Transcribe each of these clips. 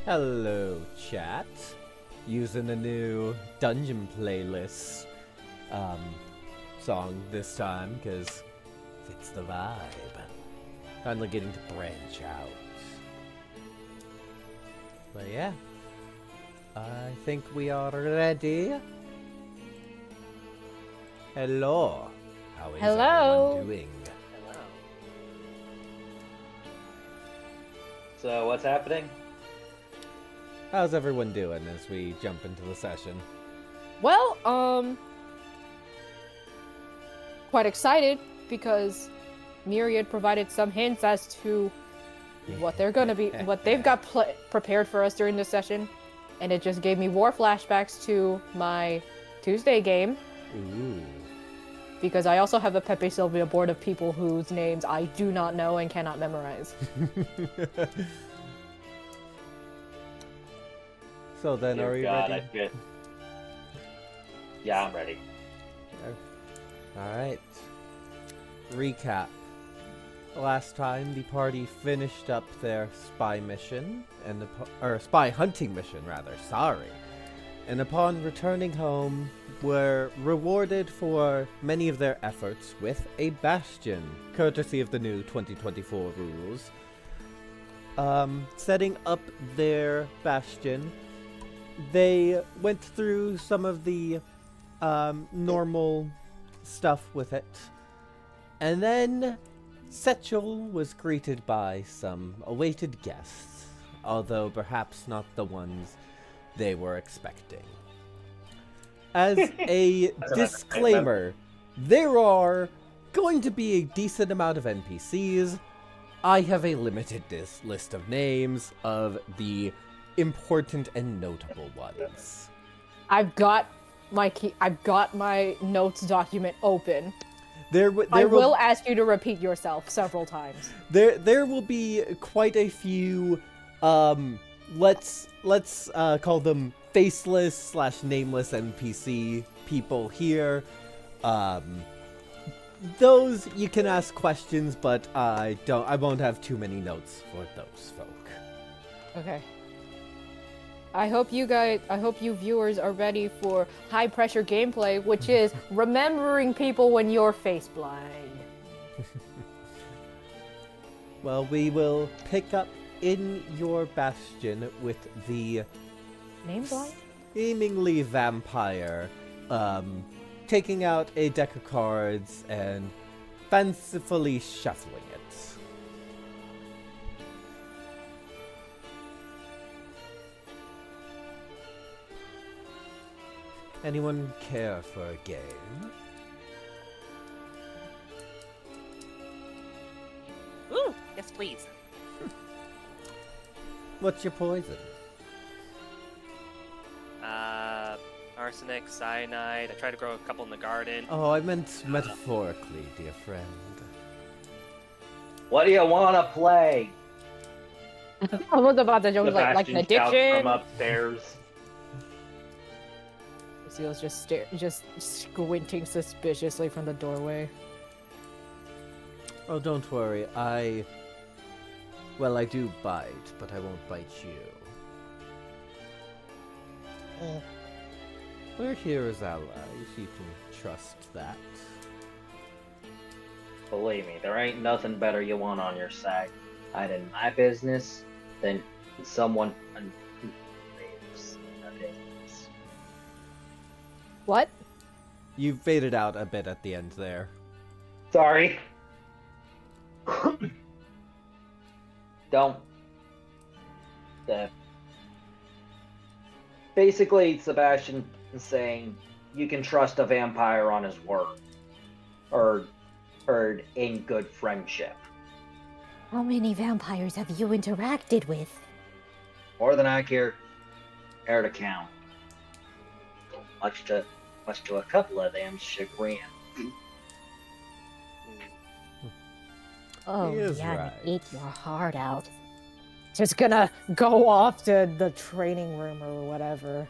Hello, chat. Using a new dungeon playlist song this time because fits the vibe. Finally getting to branch out. But yeah, I think we are ready. Hello. How is everyone doing? Hello. So, what's happening? How's everyone doing as we jump into the session? Well, quite excited because Myriad provided some hints as to what they're gonna be, what they've got prepared for us during this session, and it just gave me war flashbacks to my Tuesday game. Ooh. Because I also have a Pepe Sylvia board of people whose names I do not know and cannot memorize. So then, Dear are you God, ready? I feel... Yeah, I'm ready. Alright. Recap. Last time, the party finished up their spy mission, or spy hunting mission, rather, sorry. And upon returning home, were rewarded for many of their efforts with a bastion, courtesy of the new 2024 rules. Setting up their bastion, they went through some of the normal stuff with it. And then Setchel was greeted by some awaited guests, although perhaps not the ones they were expecting. As a disclaimer, there are going to be a decent amount of NPCs. I have a limited list of names of the important and notable ones. I've got my notes document open. I will ask you to repeat yourself several times. There will be quite a few let's call them faceless / nameless NPC people here. Those you can ask questions, but I won't have too many notes for those folk. Okay. I hope you viewers are ready for high pressure gameplay, which is remembering people when you're face blind. Well, we will pick up in your bastion with the Name blind? seemingly vampire, taking out a deck of cards and fancifully shuffling it. Anyone care for a game? Ooh, yes please. What's your poison? Arsenic, cyanide. I tried to grow a couple in the garden. Oh, I meant metaphorically, dear friend. What do you want to play? I was about to joke like an Sebastian shouts addiction. from upstairs. Lucille's just squinting suspiciously from the doorway. Oh, don't worry. I do bite, but I won't bite you. We're here as allies. You can trust that. Believe me, there ain't nothing better you want on your side. Hiding my business than someone who lives in a business. What? You faded out a bit at the end there. Sorry. Don't. Basically, Sebastian is saying you can trust a vampire on his word. Or in good friendship. How many vampires have you interacted with? More than I care to count. Much to a couple of them's chagrin. Oh, He is yeah, right. eat your heart out. Just gonna go off to the training room or whatever.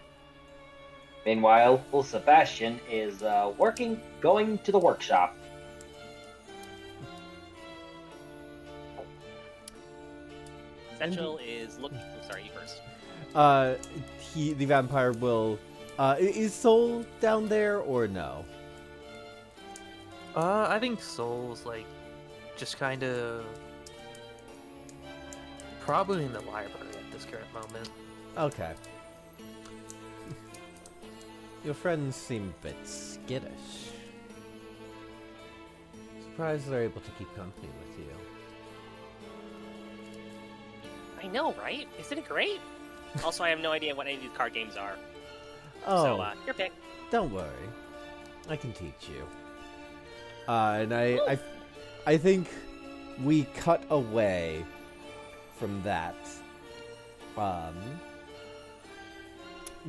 Meanwhile, little Sebastian is going to the workshop. Essential is looking. Oh, sorry, you first. the vampire will. Is Soul down there or no? I think Soul's like just kind of probably in the library at this current moment. Okay. Your friends seem a bit skittish. Surprised they're able to keep company with you. I know, right? Isn't it great? Also, I have no idea what any of these card games are. Oh, So, your pick. don't worry. I can teach you. And I think we cut away from that.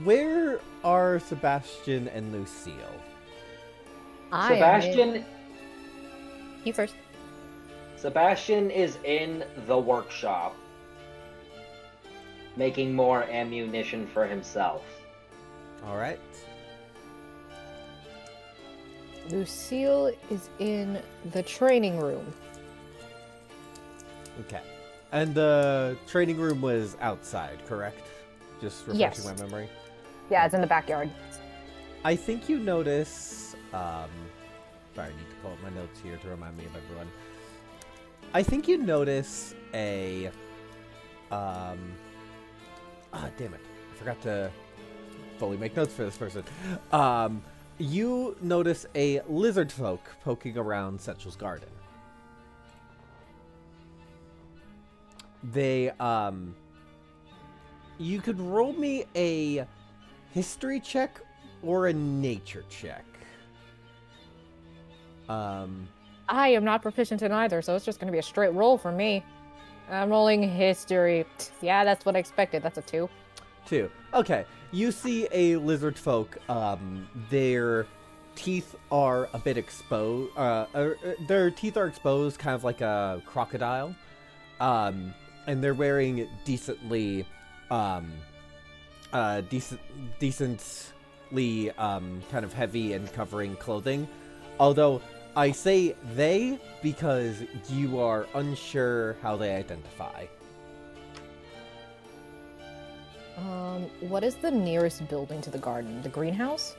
Where are Sebastian and Lucille? Sebastian You first. Sebastian is in the workshop, making more ammunition for himself. All right. Lucille is in the training room. Okay. And the training room was outside, correct? Just refreshing Yes. my memory. Yeah, it's in the backyard. I think you notice. Sorry, I need to pull up my notes here to remind me of everyone. I think you notice a. Damn it! I forgot to fully make notes for this person. You notice a lizard folk poking around Setchel's garden. They You could roll me a history check or a nature check. I am not proficient in either, so it's just going to be a straight roll for me. I'm rolling history. Yeah, that's what I expected. That's a 2. 2. Okay. You see a lizard folk. Their teeth are a bit exposed. Their teeth are exposed, kind of like a crocodile. And they're wearing decently kind of heavy and covering clothing. Although I say they because you are unsure how they identify. What is the nearest building to the garden? The greenhouse?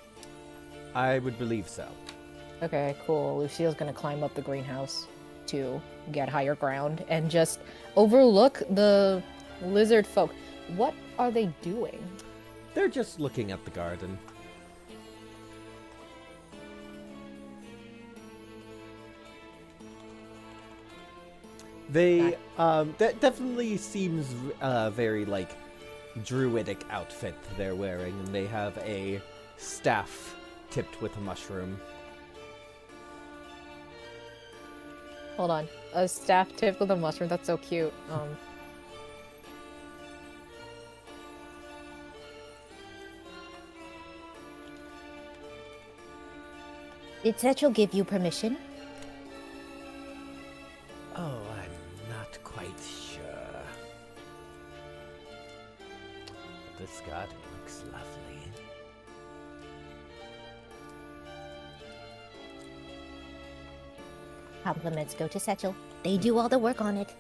I would believe so. Okay, cool. Lucille's gonna climb up the greenhouse to get higher ground and just overlook the lizard folk. What are they doing? They're just looking at the garden. They that definitely seems very like druidic outfit they're wearing, and they have a staff tipped with a mushroom. Hold on. A staff tipped with a mushroom. That's so cute. Did Setchel give you permission? Oh, I'm not quite sure. But this garden looks lovely. Compliments go to Setchel. They do all the work on it.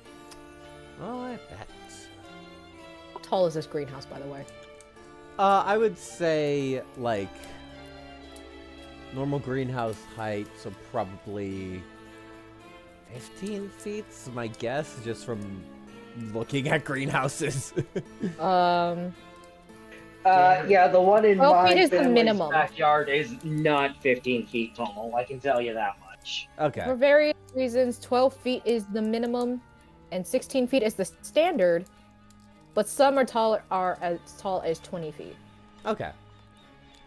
Oh, I bet. How tall is this greenhouse, by the way? I would say like normal greenhouse height, so probably 15 feet's my guess, just from looking at greenhouses. Yeah, the one in 12 feet my is the family's minimum. backyard is not 15 feet tall. I can tell you that much. Okay. For various reasons, 12 feet is the minimum, and 16 feet is the standard. But some are as tall as 20 feet. Okay.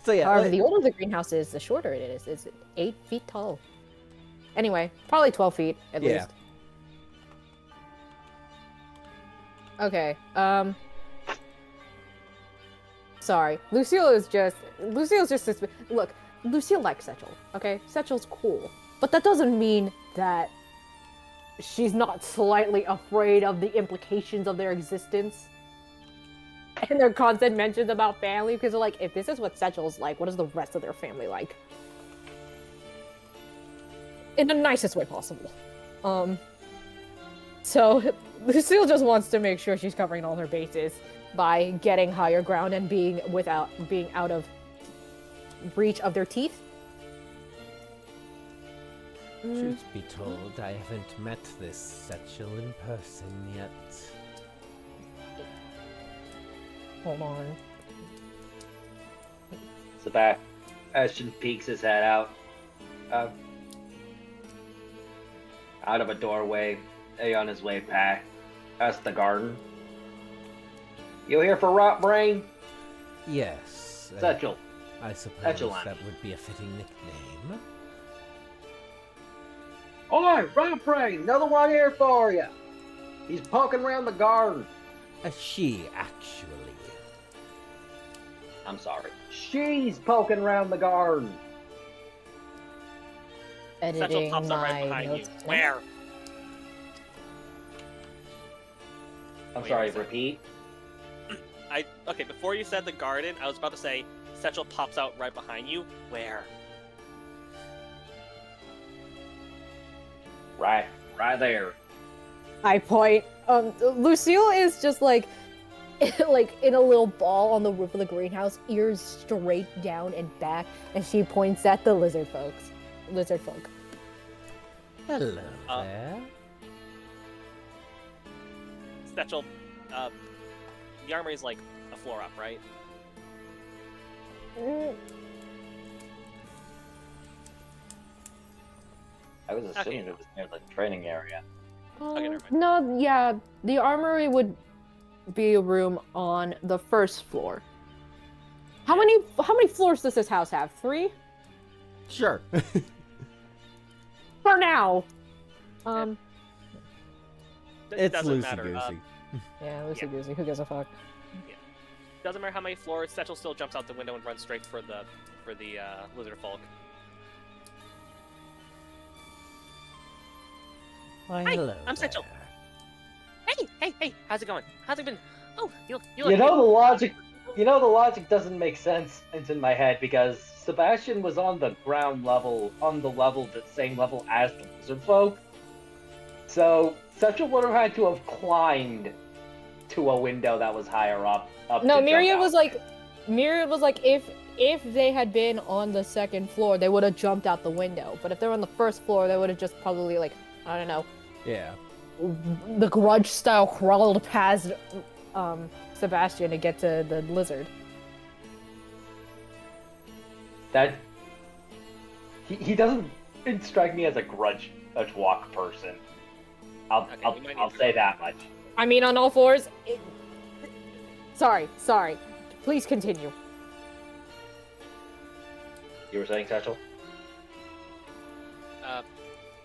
So yeah. However, the older the greenhouse is, the shorter it is. It's 8 feet tall. Anyway, probably 12 feet at Yeah. least. Okay. Sorry. Lucille's just this. Look, Lucille likes Setchel. Okay, Setchel's cool, but that doesn't mean that she's not slightly afraid of the implications of their existence. And their constant mentions about family, because they're like, if this is what Setchel's like, what is the rest of their family like? In the nicest way possible. So Lucille just wants to make sure she's covering all her bases. by getting higher ground and being out of reach of their teeth. Truth be told, I haven't met this Satchel in person yet. Hold on. Sebastian peeks his head out. Out of a doorway, on his way past the garden. You here for Rot Brain? Yes. Satchel. I suppose Satchel, that would be a fitting nickname. Oi, Rot Brain! Another one here for you! He's poking around the garden. She, actually. I'm sorry. She's poking around the garden. Satchel Editing pops up right my behind you. notes. Where? I'm Wait, sorry, one second. repeat. Okay, before you said the garden, I was about to say Satchel pops out right behind you. Where? Right there. I point. Lucille is just like in a little ball on the roof of the greenhouse, ears straight down and back, and she points at the lizard folk. Hello Uh, there. Satchel, the armory is like a floor up, right? I was assuming it was near the training area. Okay, never mind. No, yeah, the armory would be a room on the first floor. How many floors does this house have? 3? Sure. For now. It's doesn't matter. loosey-goosey. Yeah, loosey goosey. Who gives a fuck? Doesn't matter how many floors. Satchel still jumps out the window and runs straight for the lizard folk. Why, Hi, hello I'm Satchel. there. Hey, how's it going? How's it been? Oh, you look You know the logic. You know the logic doesn't make sense. It's in my head because Sebastian was on the ground level, the same level as the lizard folk. So Satchel would have had to have climbed to a window that was higher up. No, Myriad was like, if they had been on the second floor, they would have jumped out the window. But if they were on the first floor, they would have just probably like, I don't know, Yeah. the Grudge style crawled past Sebastian to get to the lizard. That he doesn't strike me as a grudge walk person. I'll say that much. I mean, on all fours. Sorry. Please continue. You were saying, Satchel?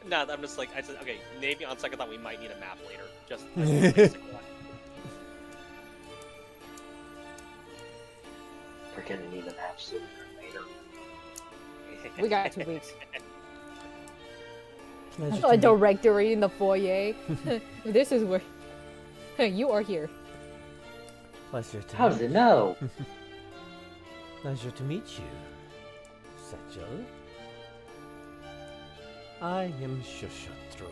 No, I'm just like, I said, okay, maybe on second thought we might need a map later. Just as a basic one. We're gonna need an app sooner or later. We got 2 weeks. Pleasure A to meet- directory in the foyer. This is where you are here. Pleasure to How meet does it know? Pleasure to meet you, Satchel. I am Shushatru.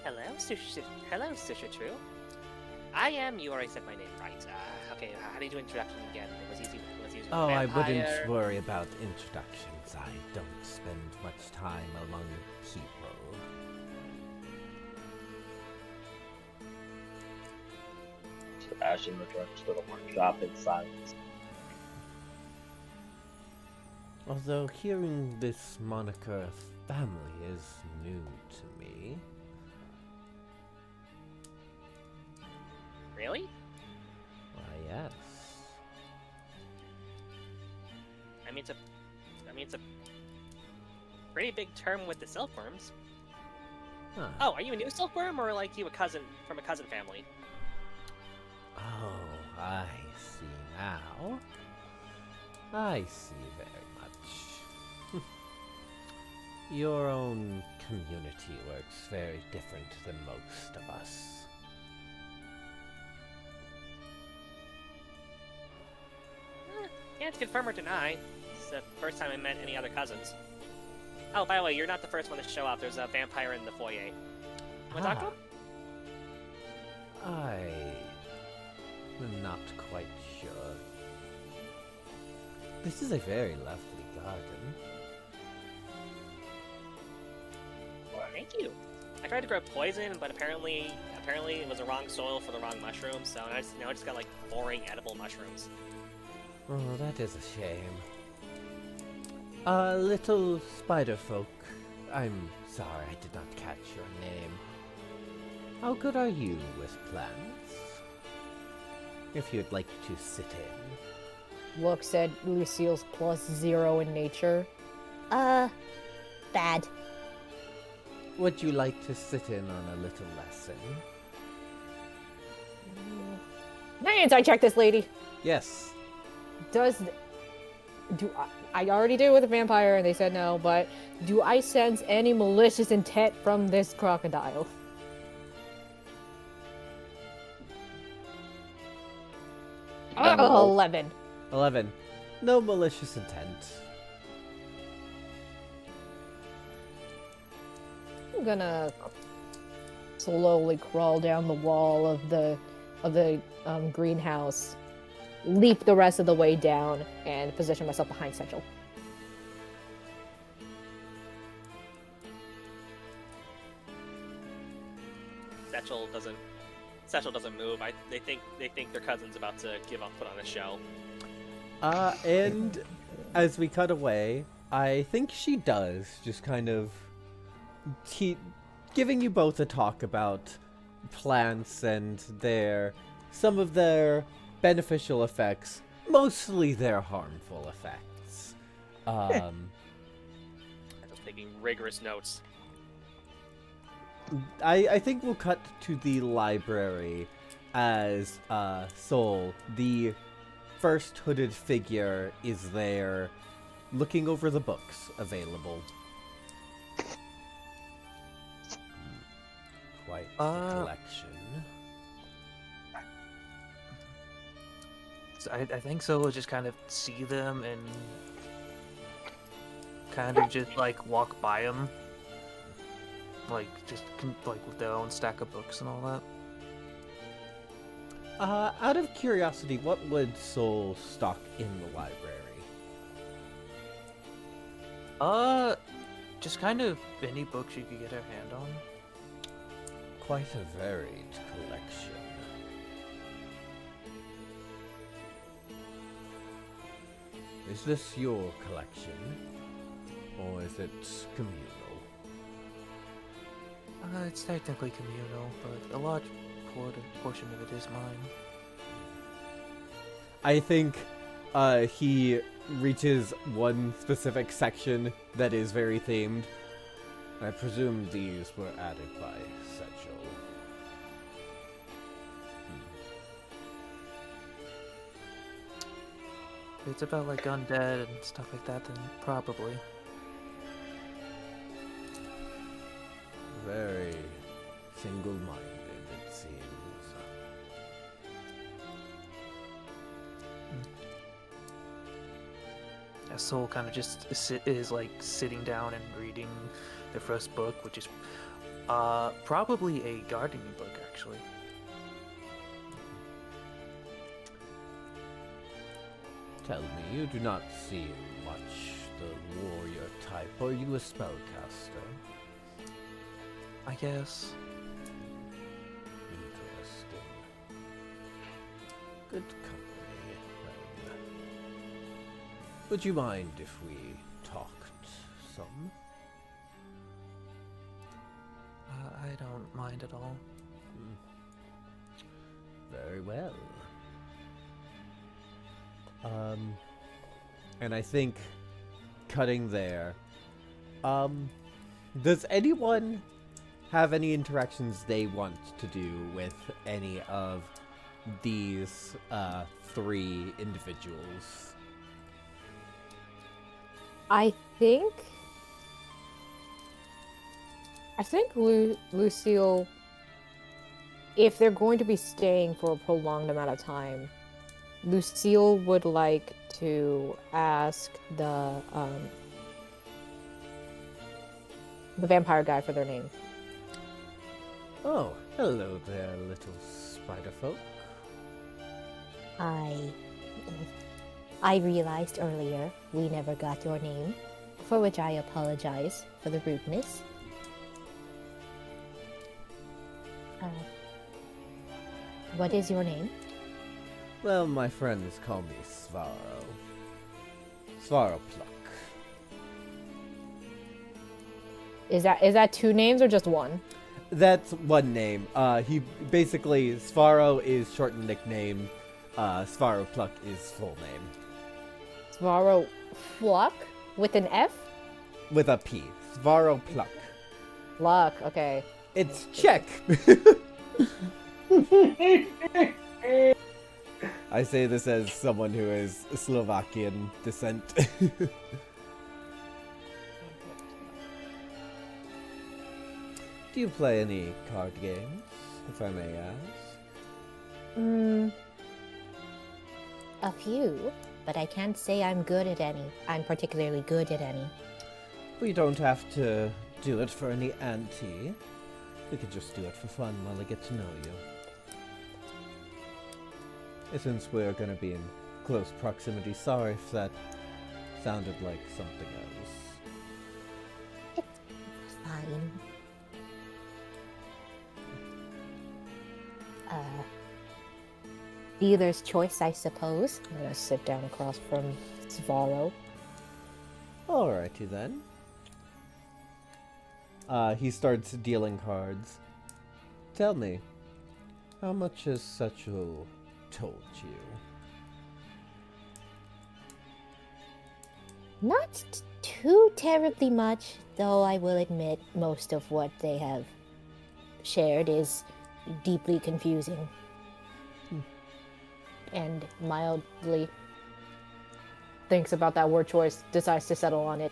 Hello, Sushatru. I am. You already said my name right. Okay, how do you do introduction again? It was easy. Oh, I Vampire. wouldn't worry about introductions. I don't spend much time among people. Sebastian returns to the workshop in silence. Although hearing this moniker family is new to me. Really? Why, yes. I mean, it's a pretty big term with the silkworms. Huh. Oh, are you a new silkworm or like you a cousin from a cousin family? Oh, I see now. I see very much. Your own community works very different than most of us. Can't confirm or deny. It's the first time I met any other cousins. Oh, by the way, you're not the first one to show up. There's a vampire in the foyer. Wanna talk to him? I'm not quite sure. This is a very lovely garden. Thank you. I tried to grow poison, but apparently it was the wrong soil for the wrong mushrooms. So now I just got like boring edible mushrooms. Oh, that is a shame. Little spider folk, I'm sorry I did not catch your name. How good are you with plants? If you'd like to sit in. Looks at Lucille's +0 in nature. Bad. Would you like to sit in on a little lesson? Nance, I checked this lady. Yes. I already did with a vampire and they said no, but do I sense any malicious intent from this crocodile? No. 11. 11. No malicious intent. I'm gonna slowly crawl down the wall of the greenhouse, leap the rest of the way down, and position myself behind Central. Satchel doesn't move. They think their cousin's about to give up, put on a show. And as we cut away, I think she does just kind of giving you both a talk about plants and some of their beneficial effects, mostly their harmful effects. I'm just taking rigorous notes. I think we'll cut to the library as Soul, the first hooded figure, is there looking over the books available. Quite the collection. So I think so. We'll just kind of see them and kind of just like walk by them, like just like with their own stack of books and all that. Out of curiosity, what would Soul stock in the library? Just kind of any books you could get her hand on. Quite a varied collection. Is this your collection? Or is it communal? It's technically communal, but a large portion of it is mine. I think he reaches one specific section that is very themed. I presume these were added by Satchel. If it's about like undead and stuff like that, then probably. Very single-minded, it seems. Soul kind of just is like sitting down and reading the first book, which is probably a gardening book, actually. Tell me, you do not seem much the warrior type. Are you a spellcaster? I guess. Interesting. Good company, then. Would you mind if we talked some? I don't mind at all. Very well. And I think cutting there. Does anyone have any interactions they want to do with any of these three individuals? I think Lucille, if they're going to be staying for a prolonged amount of time, Lucille would like to ask the vampire guy for their name. Oh, hello there, little Spiderfolk. I realized earlier we never got your name, for which I apologize for the rudeness. What is your name? Well, my friends call me Svaro. Svaro Pluck. Is that two names or just one? That's one name. He basically, Svaro is shortened nickname. Svaro Pluck is full name. Svaro Fluck with an F? With a P. Svaro Pluck. Luck, okay. It's Czech! I say this as someone who is Slovakian descent. Do you play any card games, if I may ask? A few, but I can't say I'm good at any. I'm particularly good at any. We don't have to do it for any ante. We could just do it for fun while I get to know you. Since we're gonna be in close proximity, sorry if that sounded like something else. Fine. Dealer's choice, I suppose. I'm gonna sit down across from Svaro. Alrighty then. He starts dealing cards. Tell me, how much has Satchel told you? Not too terribly much, though I will admit most of what they have shared is deeply confusing. And mildly thinks about that word choice, decides to settle on it.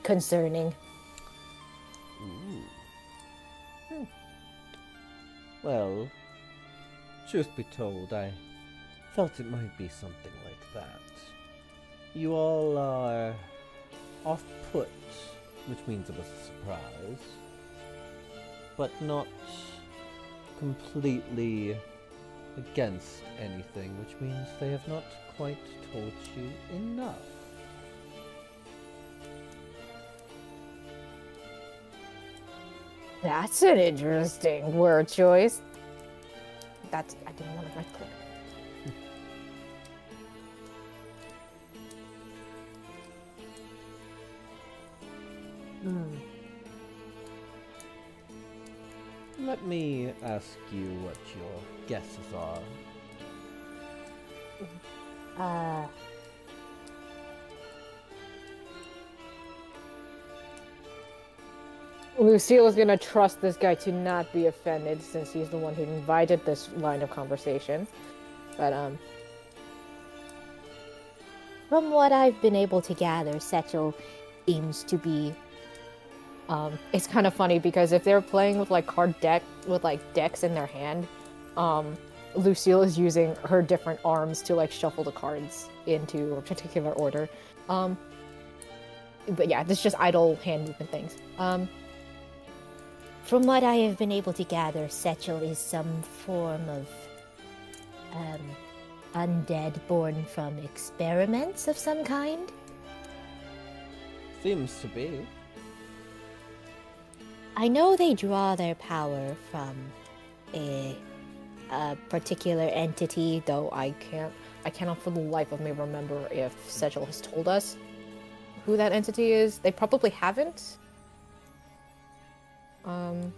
Concerning. Well, truth be told, I felt it might be something like that. You all are off-put, which means it was a surprise, but not completely against anything, which means they have not quite told you enough. That's an interesting word choice. I didn't want to right click. Let me ask you what your guesses are. Lucille is gonna trust this guy to not be offended since he's the one who invited this line of conversation. But, From what I've been able to gather, Satchel seems to be... it's kind of funny because if they're playing with, like, decks in their hand, Lucille is using her different arms to, like, shuffle the cards into a particular order. But yeah, this is just idle hand movement things. From what I have been able to gather, Satchel is some form of undead born from experiments of some kind. Seems to be. I know they draw their power from a particular entity, Though I cannot for the life of me remember if Satchel has told us who that entity is. They probably haven't. and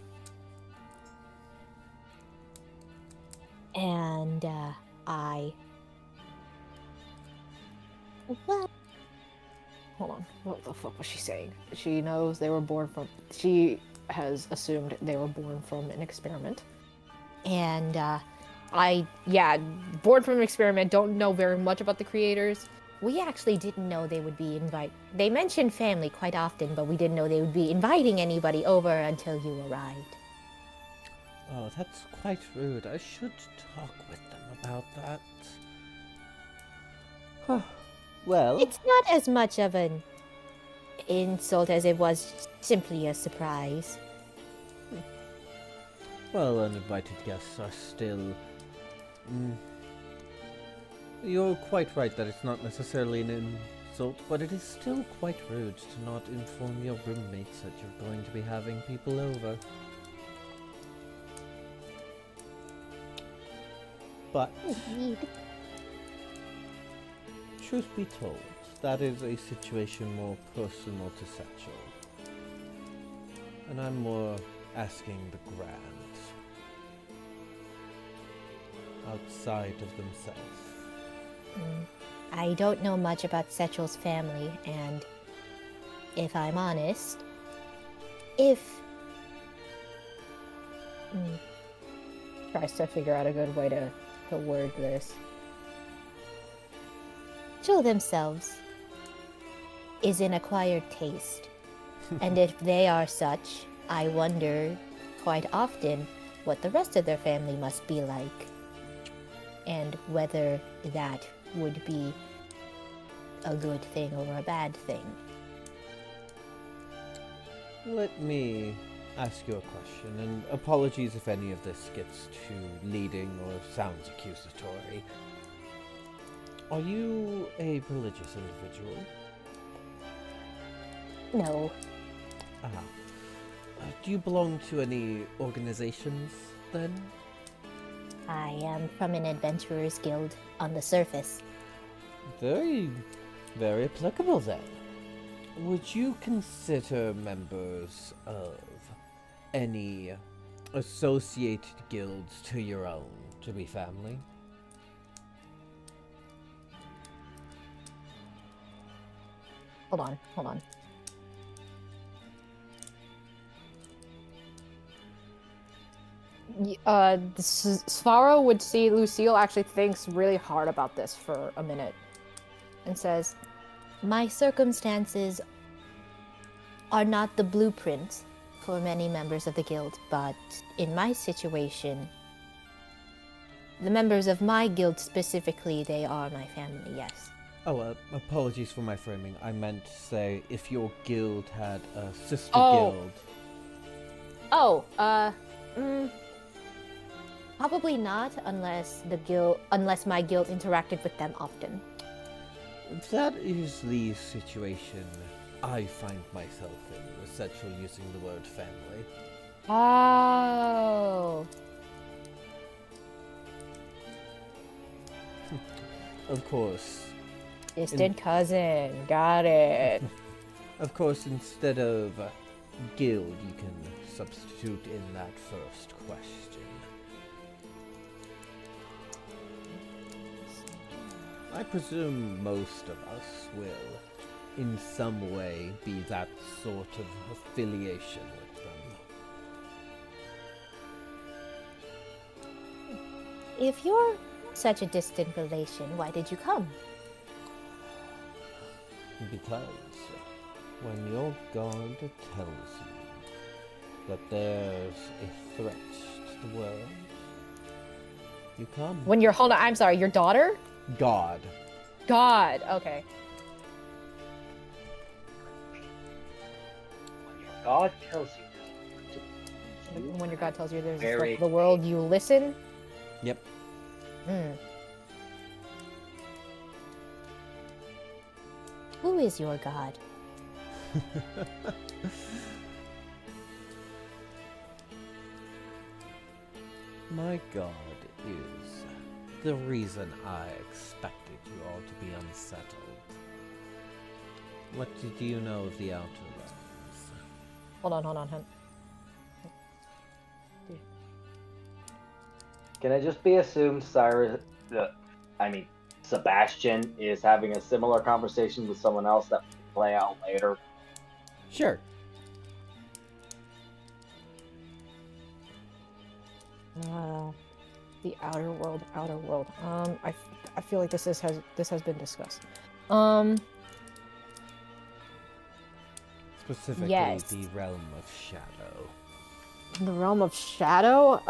What? Hold on. What the fuck was she saying? She knows they were born from... She has assumed they were born from an experiment. And, born from an experiment, don't know very much about the creators. we actually didn't know they would be They mentioned family quite often, but we didn't know they would be inviting anybody over until you arrived. Oh, that's quite rude. I should talk with them about that. Well... It's not as much of an insult as it was simply a surprise. Well, uninvited guests are still Mm. You're quite right that it's not necessarily an insult, but it is still quite rude to not inform your roommates that you're going to be having people over. But, Indeed. truth be told, that is a situation more personal to Satchel. And I'm more asking the Grand. Outside of themselves. I don't know much about Setchel's family, and if I'm honest, Tries to figure out a good way to word this. Setchel themselves is an acquired taste, and if they are such, I wonder quite often what the rest of their family must be like, and whether that would be a good thing or a bad thing. Let me ask you a question, and apologies if any of this gets too leading or sounds accusatory. Are you a religious individual? No, Do you belong to any organizations, then? I am from an adventurer's guild on the surface. Very, very applicable, then. Would you consider members of any associated guilds to your own to be family? Hold on. Svaro would see Lucille actually thinks really hard about this for a minute and says, My circumstances are not the blueprint for many members of the guild, but in my situation, the members of my guild specifically, they are my family, yes. Oh, apologies for my framing. I meant to say if your guild had a sister Oh. guild. Probably not unless my guild interacted with them often. That is the situation I find myself in, with Setchel using the word family. oh. Of course. Distant cousin. Got it. Of course, instead of guild, you can substitute in that first question. I presume most of us will, in some way, be that sort of affiliation with them. If you're such a distant relation, why did you come? Because when your god tells you that there's a threat to the world, you come. When you're hold on, I'm sorry, your daughter? God. God. Okay. God tells you. When your God tells you there's a threat Very- to the world, you listen. Yep. Hmm. Who is your god? My god is the reason I expected you all to be unsettled. What do you know of the Outer Realms? Hold on. Can it just be assumed Sebastian is having a similar conversation with someone else that will play out later? Sure. The outer world. I feel like this has been discussed. Specifically, Yes. the Realm of Shadow. The realm of shadow.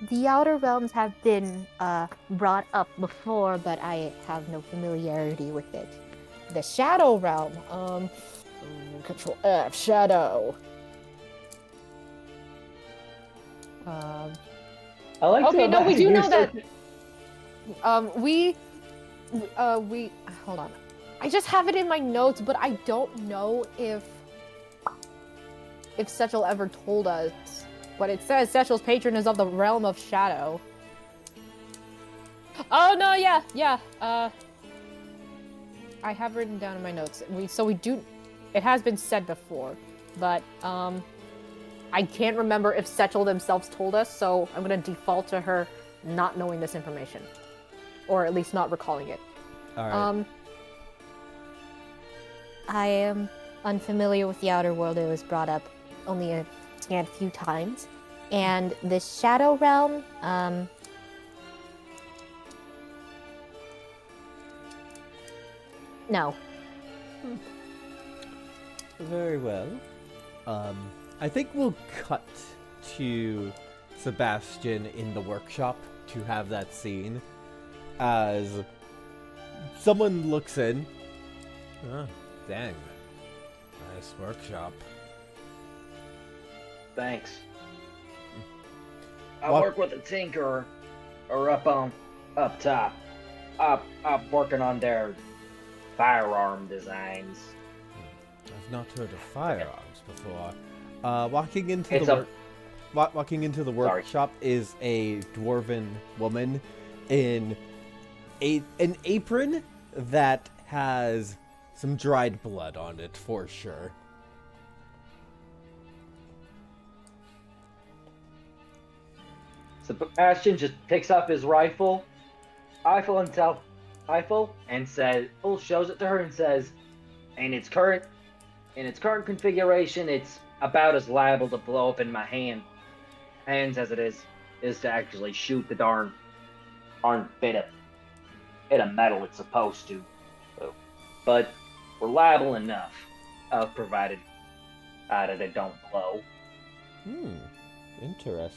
The outer realms have been brought up before, but I have no familiarity with it. The shadow realm. Control F, shadow. I like to Okay, no, we imagine do you're know that- searching- we hold on. I just have it in my notes, but I don't know if Setchel ever told us. But it says Setchel's patron is of the realm of shadow. Oh no, yeah. I have written down in my notes. We do. It has been said before, but I can't remember if Setchel themselves told us. So I'm gonna default to her not knowing this information, or at least not recalling it. All right. I am unfamiliar with the outer world. It was brought up only a scant few times. And the Shadow Realm, no. Very well. I think we'll cut to Sebastian in the workshop to have that scene as someone looks in. Oh, dang. Nice workshop. Thanks. I What- work with a tinkerer, or up top. I'm working on their firearm designs. I've not heard of firearms before. Walking into It's the walking into the Sorry. workshop is a dwarven woman in an apron that has some dried blood on it for sure. Sebastian just picks up his rifle, and says, shows it to her and says, in its current configuration, it's about as liable to blow up in my hands as it is to actually shoot the darn bit of metal it's supposed to. But reliable enough, provided that it don't blow. Interesting.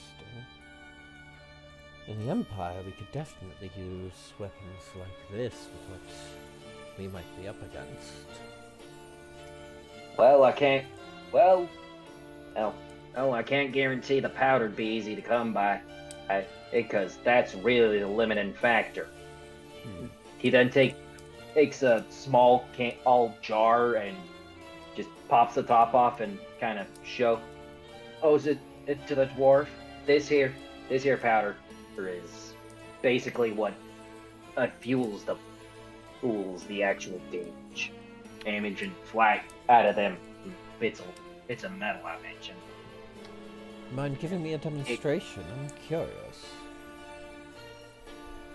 In the Empire, we could definitely use weapons like this with what we might be up against. Well, I can't. Well, no, I can't guarantee the powder'd be easy to come by, because that's really the limiting factor. He then takes a small jar and just pops the top off and kind of shows it to the dwarf. This here powder is basically what fuels the actual damage and flag out of them bits of metal I mentioned. Mind giving me a demonstration? I'm curious.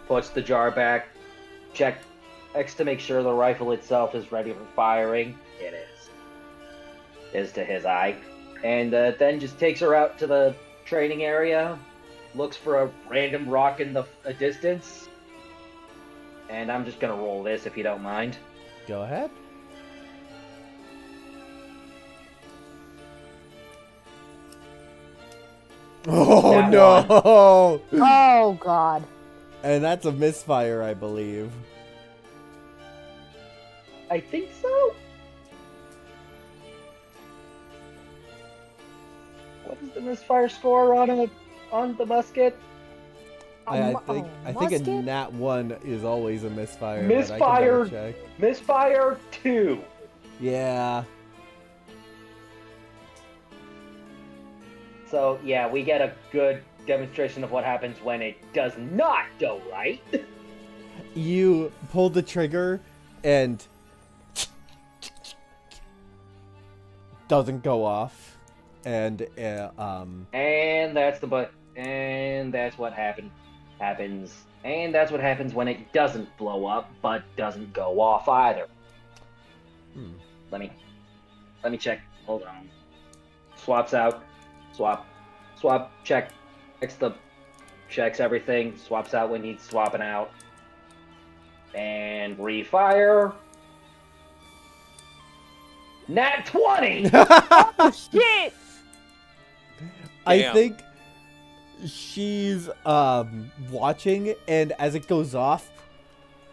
Puts the jar back, checks to make sure the rifle itself is ready for firing. It is to his eye. And then just takes her out to the training area, looks for a random rock in the distance. And I'm just gonna roll this if you don't mind. Go ahead. Oh That no! Oh God. And that's a misfire, I believe. I think so. What is the misfire score on the musket? I think a musket? nat 1 is always a misfire. Misfire. But I can double-check. Misfire 2. Yeah. So yeah, we get a good demonstration of what happens when it does not go right. You pull the trigger and doesn't go off, and And that's what happens, and that's what happens when it doesn't blow up, but doesn't go off either. Let me check. Hold on. Swaps out. Swap. Checks everything. Swaps out when he's swapping out. And refire. Nat 20. Shit! I Damn. think she's watching, and as it goes off,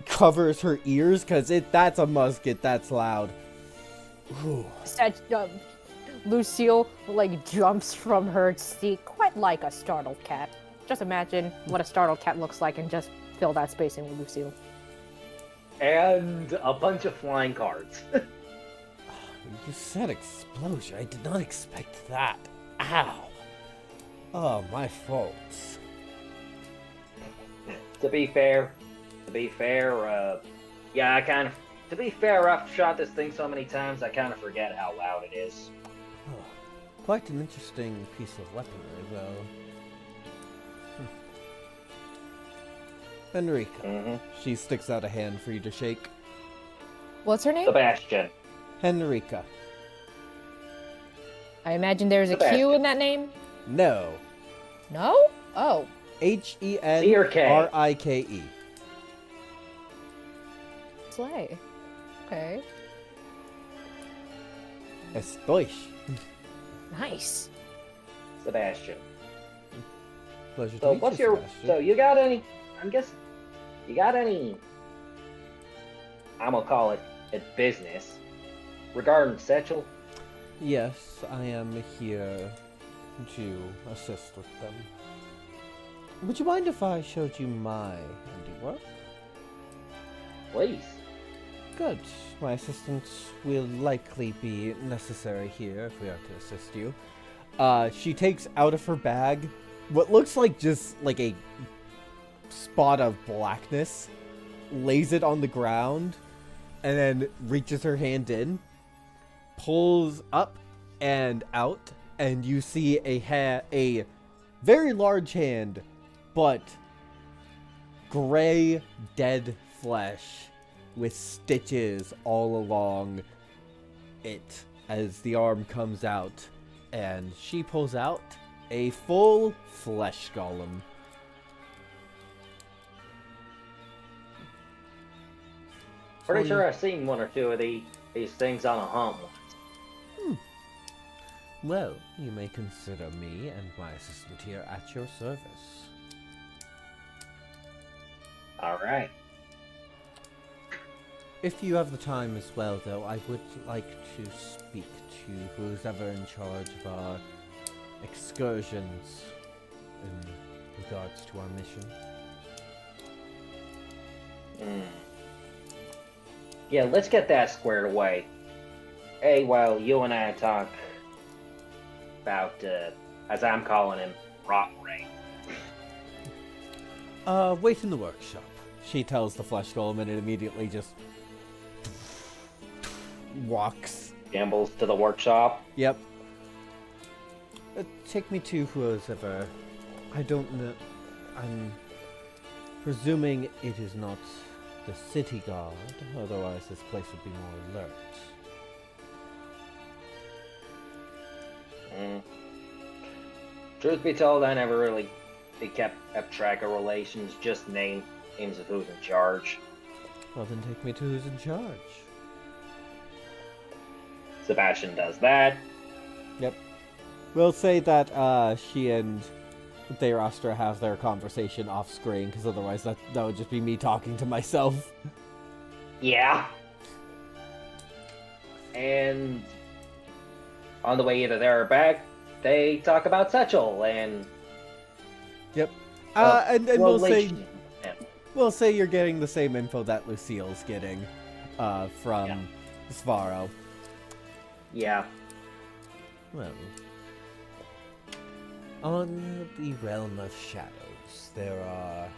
covers her ears because that's a musket that's loud. Ooh. Lucille like jumps from her seat, quite like a startled cat. Just imagine what a startled cat looks like, and just fill that space in with Lucille. And a bunch of flying cards. You said explosion. I did not expect that. Ow. Oh, my fault. To be fair, yeah, to be fair, I've shot this thing so many times, I kind of forget how loud it is. Oh, quite an interesting piece of weaponry, though. Henrika. She sticks out a hand for you to shake. What's her name? Sebastian. Henrika. I imagine there's a Q Sebastian. in that name. No. No? Oh. Henrike. Slay. Okay. Estoy. Nice. Sebastian. Pleasure to So meet what's you, your, Sebastian. so you got any, you got any, I'm gonna call it a business, regarding Setchel? Yes, I am here to assist with them. Would you mind if I showed you my handiwork? Please. Good. My assistance will likely be necessary here if we are to assist you. She takes out of her bag what looks like just like a spot of blackness, lays it on the ground, and then reaches her hand in, pulls up and out, and you see a very large hand, but gray, dead flesh with stitches all along it as the arm comes out, and she pulls out a full flesh golem. Pretty sure I've seen one or two of these things on a hunt once. Well, you may consider me and my assistant here at your service. Alright. If you have the time as well, though, I would like to speak to who's ever in charge of our excursions in regards to our mission. Yeah, let's get that squared away. Hey, while you and I talk about, as I'm calling him, Rock Ray. Wait in the workshop. She tells the flesh golem, and it immediately just walks. Gambles to the workshop. Yep. Take me to who's ever. I don't know. I'm presuming it is not the city guard, otherwise this place would be more alert. Truth be told, I never really kept track of relations, just names of who's in charge. Well, then take me to who's in charge. Sebastian does that. Yep. We'll say that she and Theirostra have their conversation off screen, because otherwise that would just be me talking to myself. Yeah. And on the way either there or back, they talk about Setchel and Yep. And we'll say relation. we'll say you're getting the same info that Lucille's getting from Svaro. Yeah. Well, on the realm of shadows, there are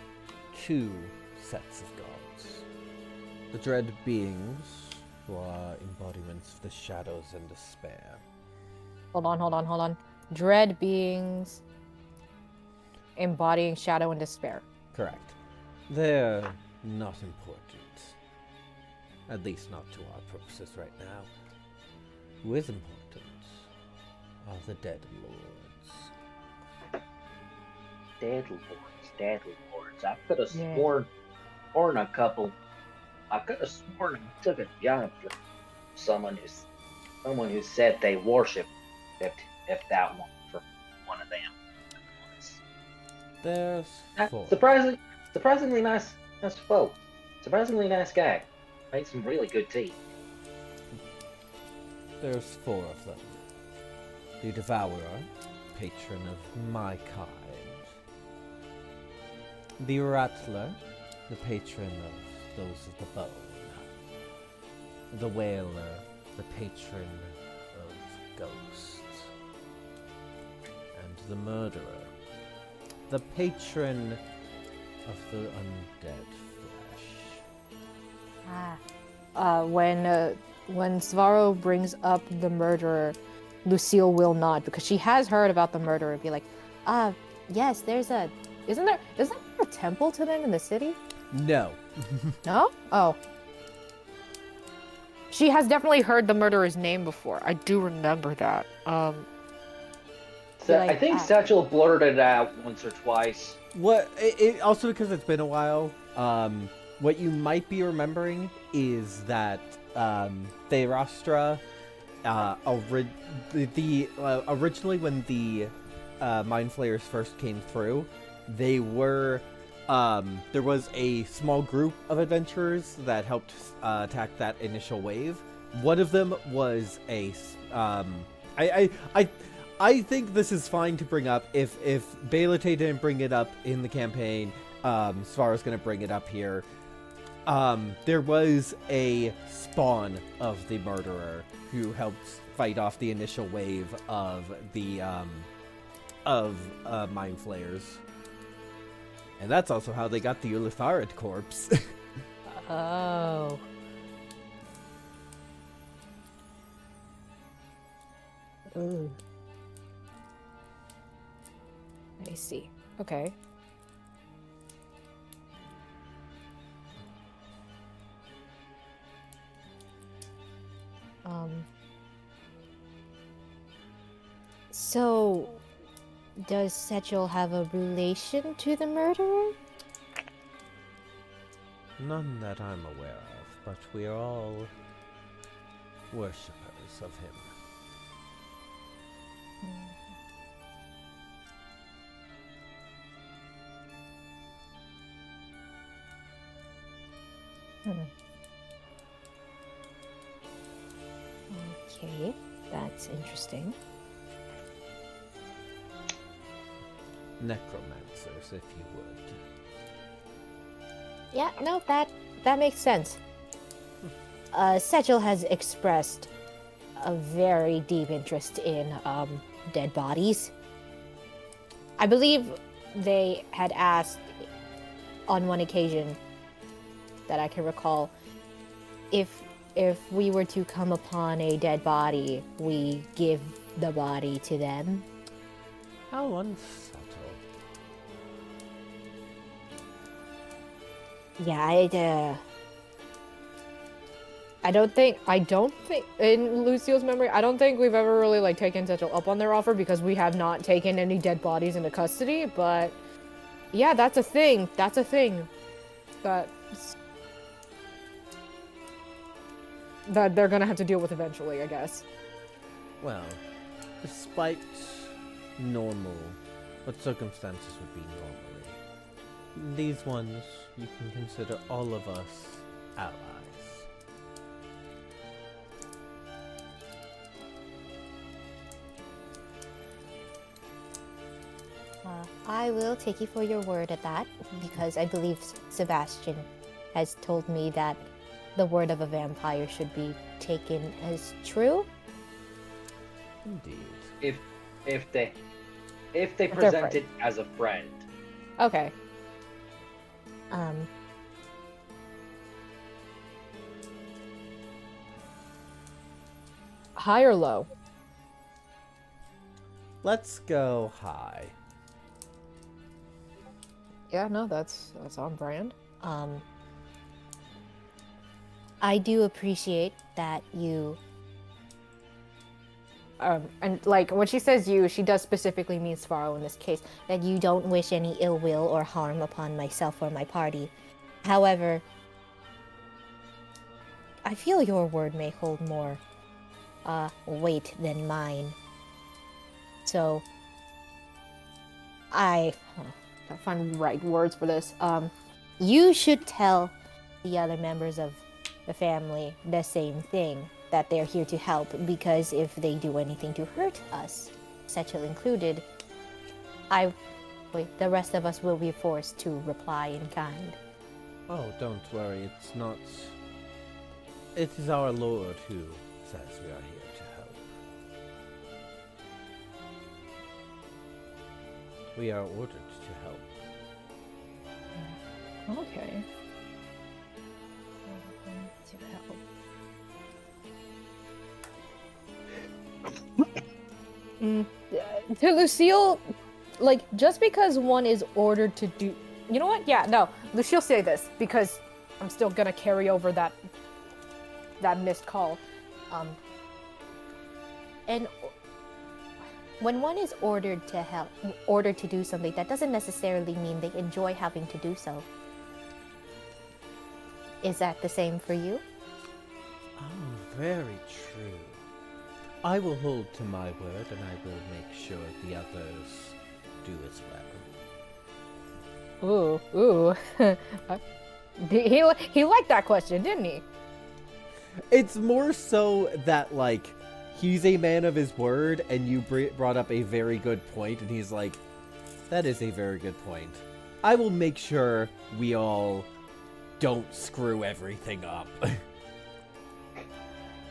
two sets of gods. The dread beings, who are embodiments of the shadows and despair. Hold on. Dread beings embodying shadow and despair. Correct. They're not important. At least not to our purposes right now. Who is important are the Dead Lords. Dead Lords. I could have sworn a couple. I could have sworn I took a job for someone who said they worship if that one for one of them. There's four. Surprisingly nice folk. Surprisingly nice guy. Made some really good tea. There's 4 of them. The Devourer, patron of my kind. The Rattler, the patron of those of the bone. The Wailer, the patron of ghosts. And the Murderer, the patron of the undead flesh. When Svaro brings up the murderer, Lucille will nod because she has heard about the murderer. Be like, Yes, there's a. isn't there a temple to them in the city? No. No? Oh. She has definitely heard the murderer's name before. I do remember that. So Like, I think Satchel blurted it out once or twice. What? It also because it's been a while. What you might be remembering is that Therastra, originally when the Mind Flayers first came through, they were there was a small group of adventurers that helped attack that initial wave. One of them was I think this is fine to bring up. If Baelite didn't bring it up in the campaign, Svara's gonna bring it up here. There was a spawn of the murderer who helped fight off the initial wave of the Mind Flayers. And that's also how they got the Ulitharid corpse. Oh. Ooh. I see. Okay. So, does Setchel have a relation to the murderer? None that I'm aware of, but we are all worshippers of him. Okay, that's interesting. Necromancers, if you would. Yeah, no, that makes sense. Setchel has expressed a very deep interest in dead bodies. I believe they had asked on one occasion that I can recall if we were to come upon a dead body, we give the body to them. How unsubtle. Yeah, I don't think in Lucille's memory, I don't think we've ever really like taken Setchel up on their offer because we have not taken any dead bodies into custody, but yeah, that's a thing. That's a thing that they're gonna have to deal with eventually, I guess. Well, despite what circumstances would be normally, these ones, you can consider all of us allies. I will take you for your word at that, because I believe Sebastian has told me that the word of a vampire should be taken as true. Indeed. If they present it as a friend. Okay. High or low? Let's go high. Yeah, no, that's on brand. I do appreciate that you. And like when she says you, she does specifically mean Svaro in this case. That you don't wish any ill will or harm upon myself or my party. However, I feel your word may hold more weight than mine. So, gotta find the right words for this. You should tell the other members of the family the same thing. that they're here to help, because if they do anything to hurt us, Setchel included, the rest of us will be forced to reply in kind. Oh, don't worry, it's not... It is our Lord who says we are here to help. We are ordered to help. Okay. To help. To Lucille, like, just because one is ordered to do... You know what? Yeah, no. Lucille say this, because I'm still gonna carry over that missed call. And when one is ordered to help, ordered to do something, that doesn't necessarily mean they enjoy having to do so. Is that the same for you? Oh, very true. I will hold to my word, and I will make sure the others do as well. Ooh. He liked that question, didn't he? It's more so that, like, he's a man of his word, and you brought up a very good point, and he's like, that is a very good point. I will make sure we all don't screw everything up.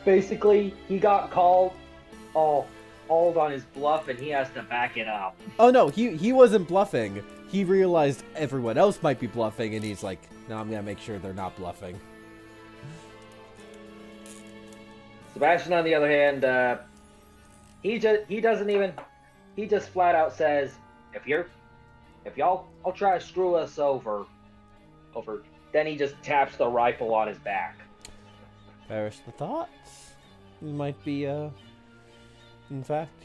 Basically, he got called on his bluff, and he has to back it up. Oh no, he wasn't bluffing. He realized everyone else might be bluffing, and he's like, no, I'm gonna make sure they're not bluffing. Sebastian, on the other hand, he just flat out says, if y'all try to screw us over, then he just taps the rifle on his back. Perish the thoughts. You might be, in fact,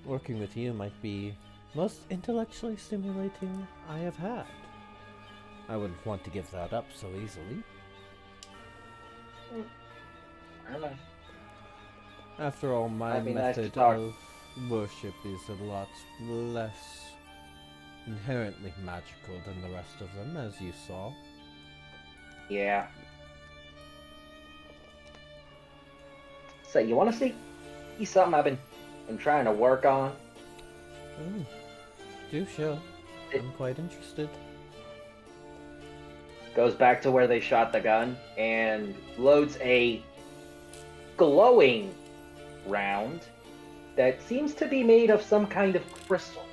working with you might be most intellectually stimulating I have had. I wouldn't want to give that up so easily. I don't know. After all, my That'd be nice to method talk. of worship is a lot less inherently magical than the rest of them, as you saw. Yeah. So you want to see something I've been trying to work on? Do show. I'm quite interested. Goes back to where they shot the gun and loads a glowing round that seems to be made of some kind of crystal.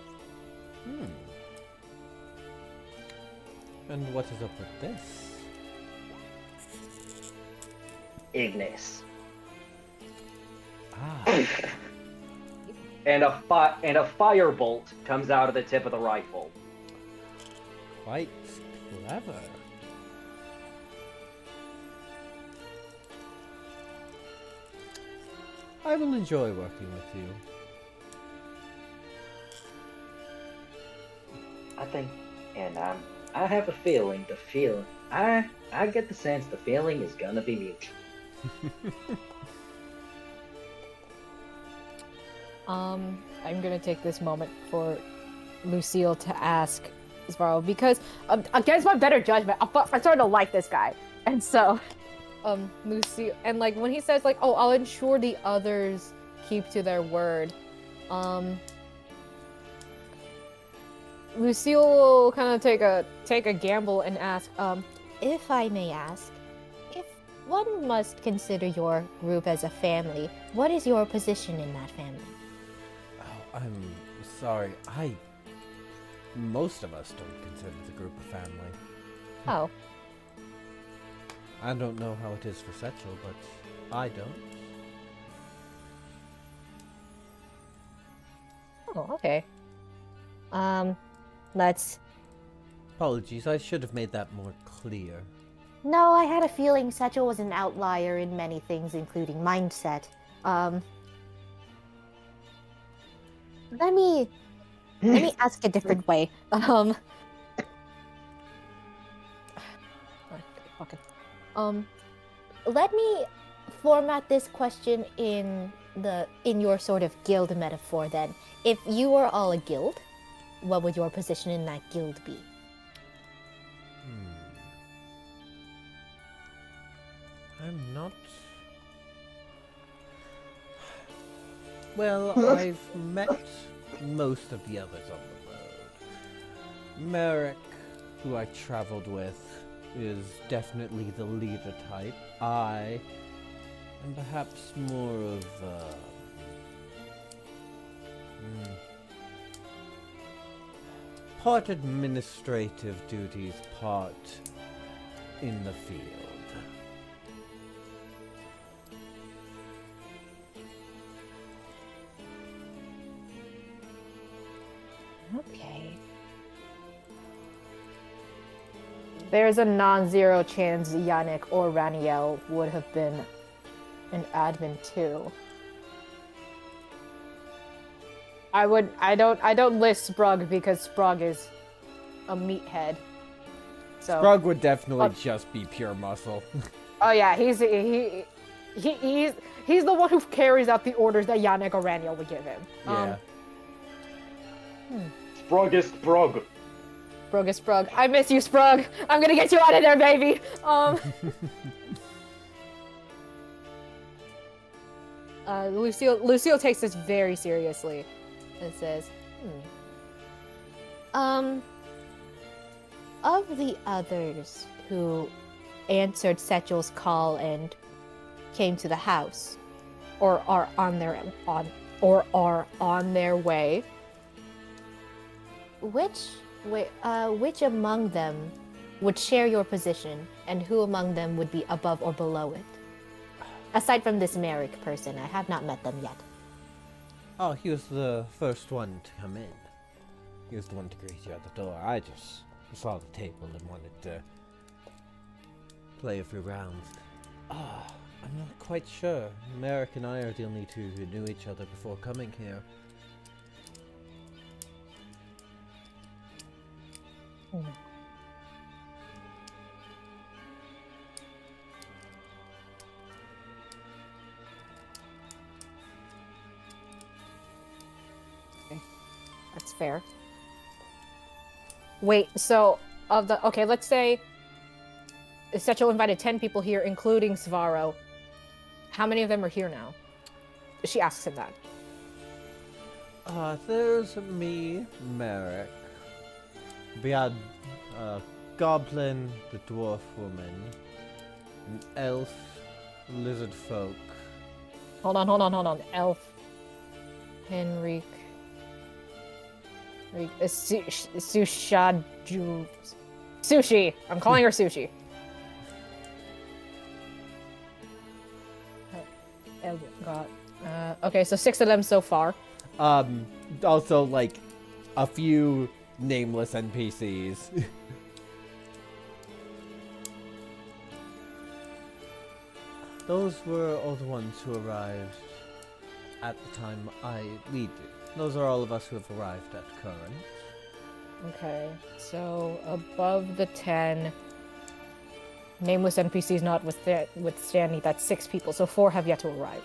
And what is up with this? Ignis. Ah, And a firebolt comes out of the tip of the rifle. quite clever. I will enjoy working with you. I think, and I have a feeling. I get the sense the feeling is gonna be mutual. I'm gonna take this moment for Lucille to ask Svarro, because against my better judgment, I'm starting to like this guy, and so, Lucille, and like when he says like, "Oh, I'll ensure the others keep to their word," Lucille will kind of take a gamble and ask, If I may ask, if one must consider your group as a family, what is your position in that family? Oh, I'm sorry. Most of us don't consider the group a family. Oh, I don't know how it is for Setchel, but I don't. oh, okay. Let's... Apologies, I should have made that more clear. No, I had a feeling Setchel was an outlier in many things, including mindset. Let me ask a different way. Let me format this question in your sort of guild metaphor then. If you were all a guild, what would your position in that guild be? I'm not Well, I've met most of the others on the road. Merrick, who I traveled with, is definitely the leader type. I am perhaps more of part administrative duties, part in the field. Okay. There's a non-zero chance Yannick or Raniel would have been an admin too. I don't list Sprug because Sprug is a meathead. So Sprug would definitely just be pure muscle. oh yeah, he's the one who carries out the orders that Yannick or Raniel would give him. Yeah. Sprug is Sprug. Sprug is Sprug. I miss you, Sprug. I'm gonna get you out of there, baby. Lucille takes this very seriously and says, Of the others who answered Setchel's call and came to the house, or are on their way, which among them would share your position, and who among them would be above or below it? Aside from this Merrick person, I have not met them yet. Oh, he was the first one to come in. He was the one to greet you at the door. I just saw the table and wanted to play a few rounds. I'm not quite sure. Merrick and I are the only two who knew each other before coming here. That's fair. Wait, so let's say Setchel invited 10 people here, including Svaro. How many of them are here now? She asks him that. There's me, Merrick. We had Goblin, the Dwarf Woman, an Elf, Lizard Folk. Hold on. Elf. Henrik. Sushi. I'm calling her Sushi. Okay, so 6 of them so far. Also, like, a few nameless NPCs. Those were all the ones who arrived at the time I lead you. Those are all of us who have arrived at current. Okay, so above the 10 nameless NPCs notwithstanding, that's 6 people, so 4 have yet to arrive.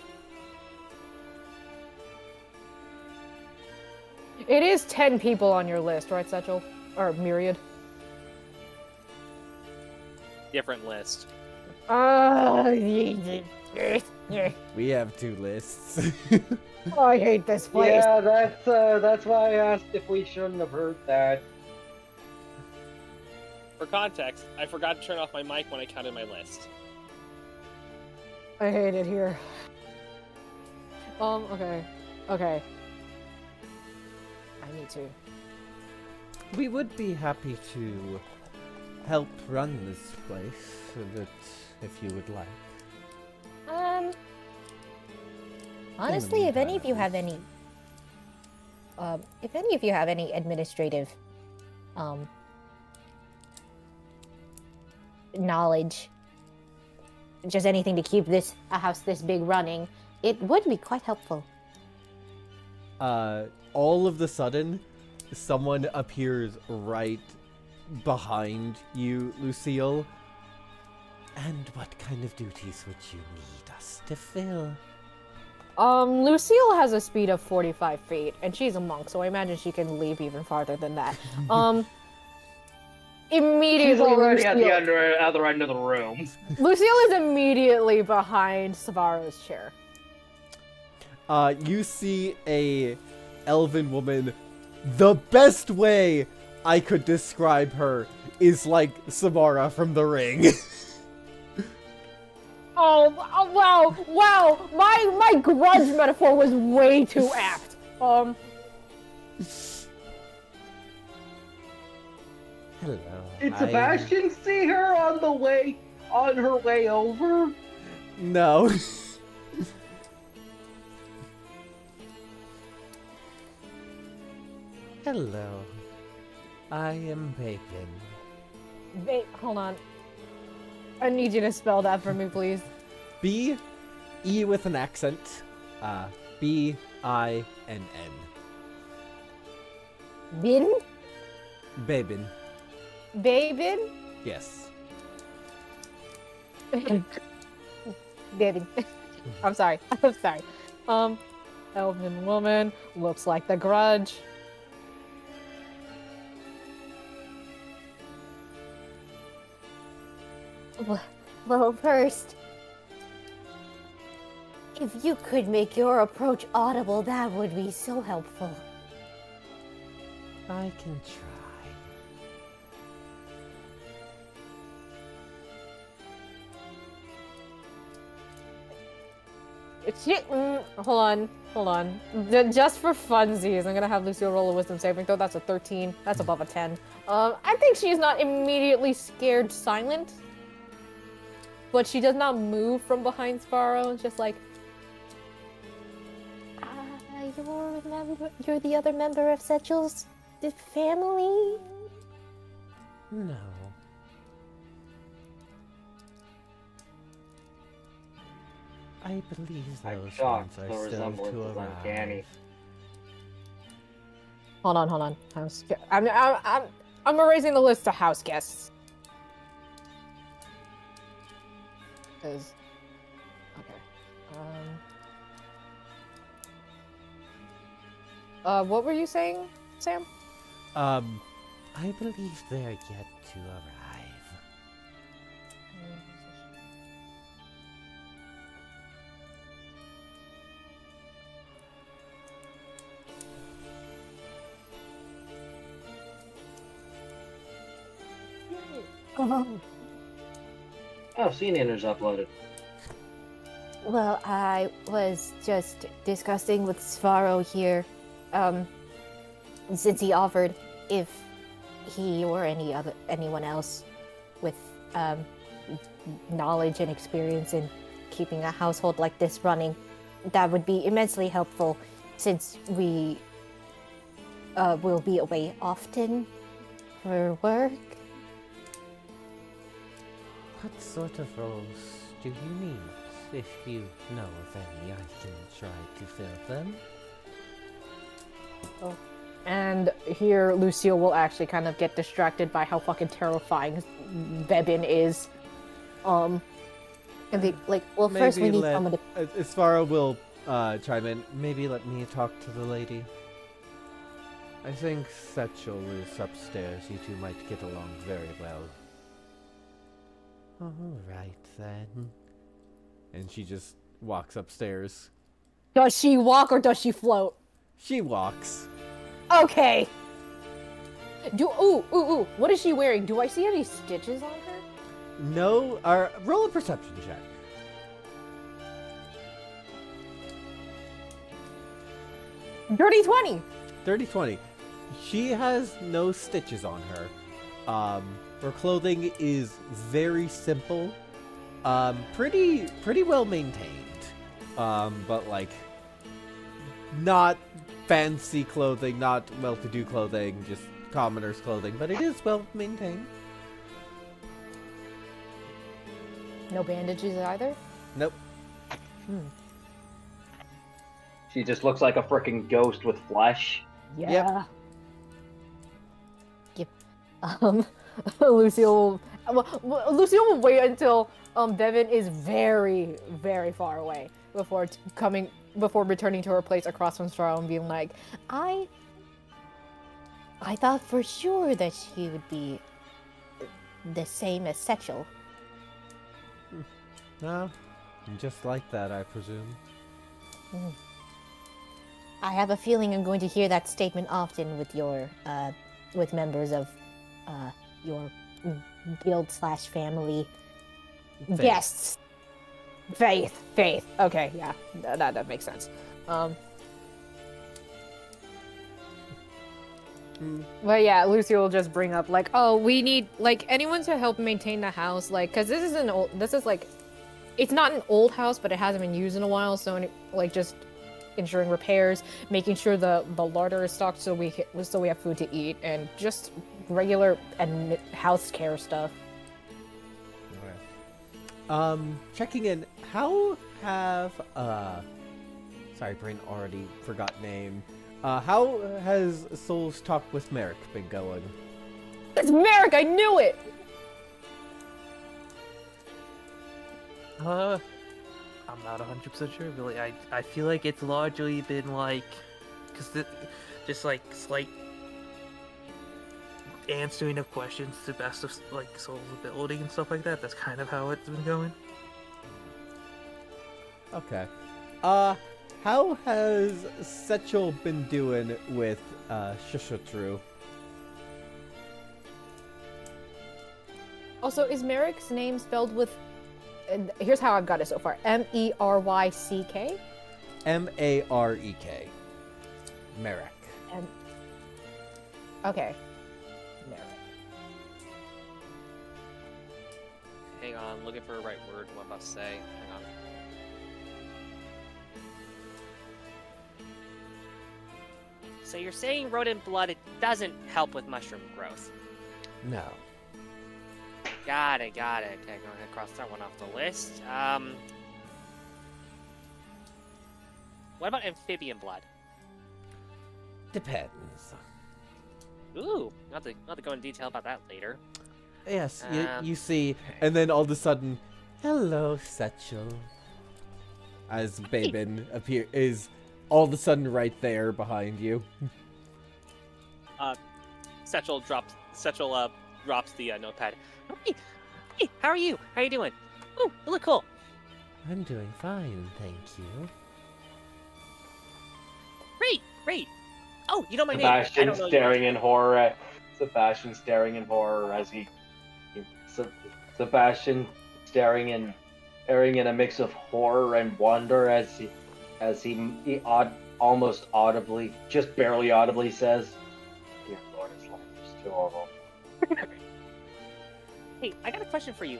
It is 10 people on your list, right, Setchel? Or Myriad? Different list. We have 2 lists. Oh, I hate this place. Yeah, that's why I asked if we shouldn't have heard that. For context, I forgot to turn off my mic when I counted my list. I hate it here. Okay. I need to. We would be happy to help run this place a bit if you would like. Honestly, if any of you have any administrative knowledge, just anything to keep a house this big running, it would be quite helpful. All of the sudden, someone appears right behind you, Lucille. And what kind of duties would you need us to fill? Lucille has a speed of 45 feet, and she's a monk, so I imagine she can leap even farther than that. Immediately, She's already at the Lucille, other end of the room. Lucille is immediately behind Savaro's chair. you see a elven woman. The best way I could describe her is like Samara from The Ring. Oh, wow! My grudge metaphor was way too apt. Hello. Did Sebastian see her on her way over? No. Hello. I am Bacon. Wait, hold on. I need you to spell that for me, please. B-E with an accent. B-I-N-N. Bin? Babin. Babin? Yes. Babin. I'm sorry. Elven woman, looks like the Grudge. Well, first, if you could make your approach audible, that would be so helpful. I can try. Hold on. Just for funsies, I'm gonna have Lucio roll a wisdom saving throw. That's a 13. That's above a 10. I think she's not immediately scared silent, but she does not move from behind Sparrow. It's just like, You're the other member of Setchel's family? No. I believe I'm those shocked. ones The are still resemblance to is arrive. uncanny. hold on. I'm scared. I'm erasing the list of house guests. Cause, okay. What were you saying, Sam? I believe they're yet to arrive. Oh, CNNer's uploaded. Well, I was just discussing with Svaro here, since he offered if he or anyone else with knowledge and experience in keeping a household like this running, that would be immensely helpful since we will be away often for work. What sort of roles do you need? If you know of any, I can try to fill them. Oh. And here, Lucio will actually kind of get distracted by how fucking terrifying Bebin is. And be like, well, first we need someone to. Isfara will chime in. Maybe let me talk to the lady. I think Setchel is upstairs. You two might get along very well. All right then. And she just walks upstairs. Does she walk or does she float? She walks. Okay. Ooh. What is she wearing? Do I see any stitches on her? No. Roll a perception check. Dirty 20. Dirty 20. She has no stitches on her. Her clothing is very simple. Pretty well maintained. But like not fancy clothing, not well-to-do clothing, just commoner's clothing, but it is well maintained. No bandages either? Nope. She just looks like a freaking ghost with flesh. Yeah. Yep. Lucio will wait until Devin is very, very far away before returning to her place across from Straw and being like, I thought for sure that she would be the same as Setchel. No, just like that, I presume. I have a feeling I'm going to hear that statement often with your, with members of, your guild/family Faith. guests. Faith. Okay, yeah, that makes sense. But yeah, Lucy will just bring up like, oh, we need like anyone to help maintain the house, like, cause this is like, it's not an old house, but it hasn't been used in a while, so like just ensuring repairs, making sure the larder is stocked so we have food to eat, and just regular and house care stuff. Checking in, how have, sorry, brain already forgot name. How has Soul's talk with Merrick been going? It's Merrick, I knew it! I'm not 100% sure, but like, I feel like it's largely been like, just like slight answering of questions to the best of like Soul's ability and stuff like that. That's kind of how it's been going. Okay. How has Setchel been doing with, Shushatru? Also, is Merrick's name spelled with, here's how I've got it so far, Meryck? M-A-R-E-K. Merrick. Okay. Merrick. Hang on, looking for the right word. What I'm about to say. Hang on. So you're saying rodent blood, it doesn't help with mushroom growth? No. Got it. Okay, go ahead and cross that one off the list. What about amphibian blood? Depends. Ooh, not to go into detail about that later. Yes, you see, and then all of a sudden, hello, Setchel. As Babin is all of a sudden right there behind you. Setchel drops the notepad. Hey, how are you? How you doing? Ooh, you look cool. I'm doing fine, thank you. Great. Oh, you know my name. I Sebastian don't know staring in horror. As he Sebastian staring in a mix of horror and wonder as he almost audibly, just barely audibly says, "Dear Lord, his life is too horrible." Hey, I got a question for you.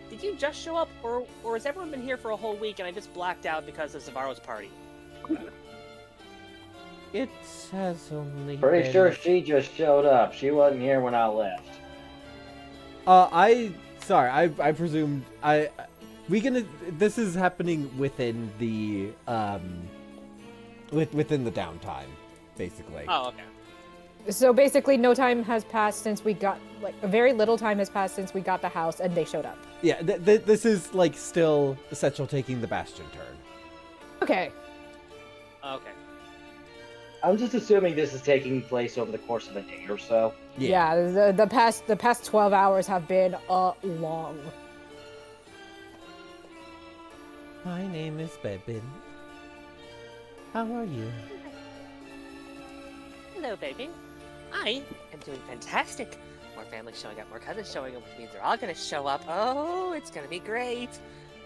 Did you just show up, or has everyone been here for a whole week and I just blacked out because of Zavaro's party? It has only Pretty been... sure she just showed up. She wasn't here when I left. I presumed this is happening within the within the downtime, basically. Oh, okay. So basically, no time has passed since we got, like, very little time has passed since we got the house and they showed up. Yeah, this is like still Setchel taking the Bastion turn. Okay. Okay. I'm just assuming this is taking place over the course of a day or so. Yeah, the past 12 hours have been long. My name is Babin. How are you? Hello, baby. I am doing fantastic. More families showing up, more cousins showing up, which means they're all gonna show up. Oh, it's gonna be great.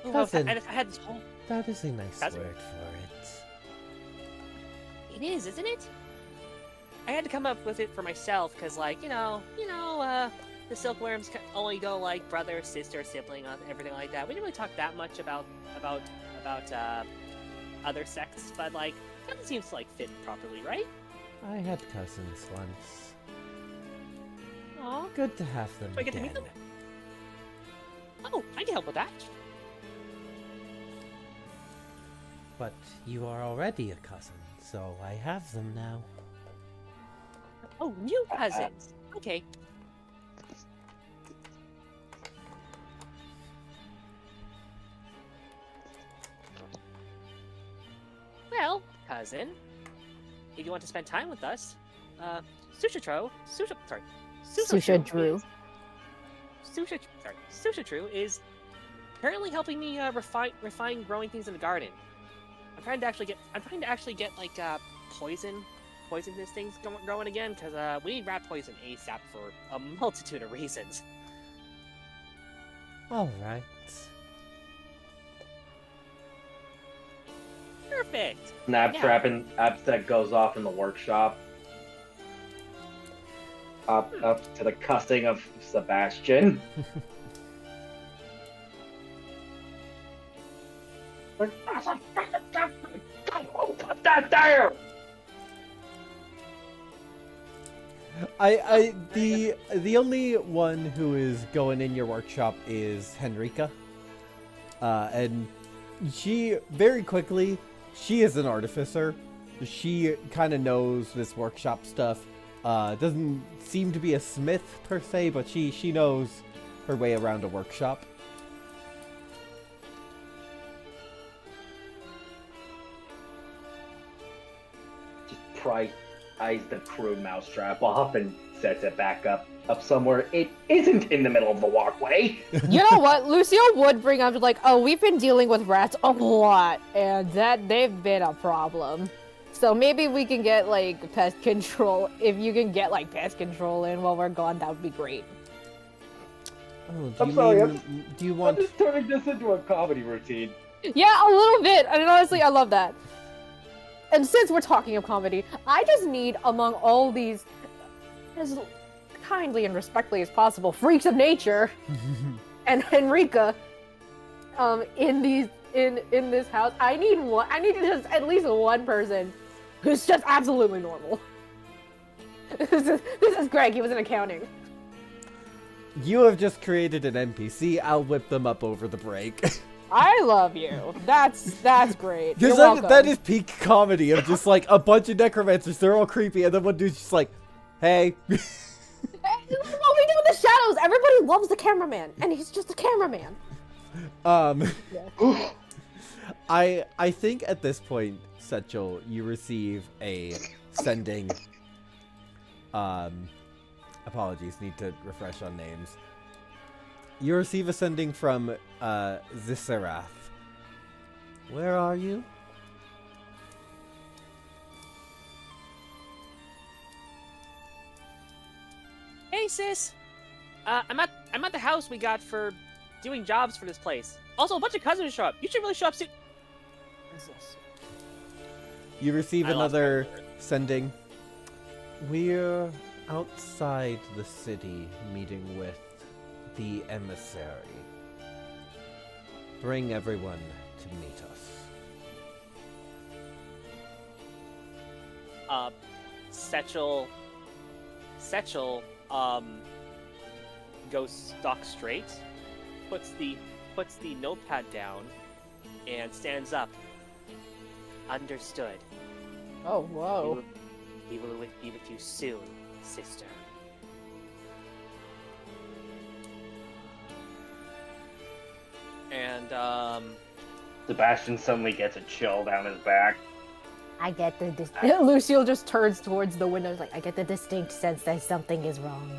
Ooh, Cousin. I had this whole... That is a nice Cousin? word for it. It is, isn't it? I had to come up with it for myself, because, like, the silkworms only go, like, brother, sister, sibling, everything like that. We didn't really talk that much about other sects, but, like, that seems to, like, fit properly, right? I had cousins once. Aw. Good to have them Do I get to meet again. them? Oh, I can help with that. But you are already a cousin, so I have them now. Oh, new cousins. Okay. Well, cousin, if you want to spend time with us, Sushatru is currently helping me refine growing things in the garden. I'm trying to actually get like poisonous things growing again, because we need rat poison ASAP for a multitude of reasons. All right. Perfect. Snaptrap and Absec goes off in the workshop. Up to the cussing of Sebastian. Put that there! The only one who is going in your workshop is Henrika. And she very quickly, she is an artificer. She kind of knows this workshop stuff. Doesn't seem to be a smith per se, but she knows her way around a workshop. Just pry eyes the crude mousetrap off and sets it back up somewhere it isn't in the middle of the walkway. You know what? Lucille would bring up like, oh, we've been dealing with rats a lot, and that they've been a problem. So maybe we can get like pest control. If you can get like pest control in while we're gone, that would be great. Oh, I'm sorry, do you I'm want? just turning this into a comedy routine. Yeah, a little bit. I mean, honestly, I love that. And since we're talking of comedy, I just need among all these, as kindly and respectfully as possible, freaks of nature, and Henrika, in this house, I need just at least one person who's just absolutely normal. This is Greg. He was in accounting. You have just created an NPC. I'll whip them up over the break. I love you. That's great. You're Because welcome. that is peak comedy of just like a bunch of necromancers. They're all creepy, and then one dude's just like, "Hey." What we do in the shadows? Everybody loves the cameraman, and he's just a cameraman. I think at this point, Setchel, you receive a sending. Apologies, need to refresh on names. You receive a sending from Zisserath. Where are you? Hey, sis. I'm at the house we got for doing jobs for this place. Also, a bunch of cousins show up. You should really show up soon. What is this? You receive I lost another my word. sending. We're outside the city meeting with the emissary. Bring everyone to meet us. Setchel, goes stock straight, puts the notepad down, and stands up. Understood. Oh, whoa. He will be with you soon, sister. And Sebastian suddenly gets a chill down his back. I get the Lucille just turns towards the window, like, I get the distinct sense that something is wrong.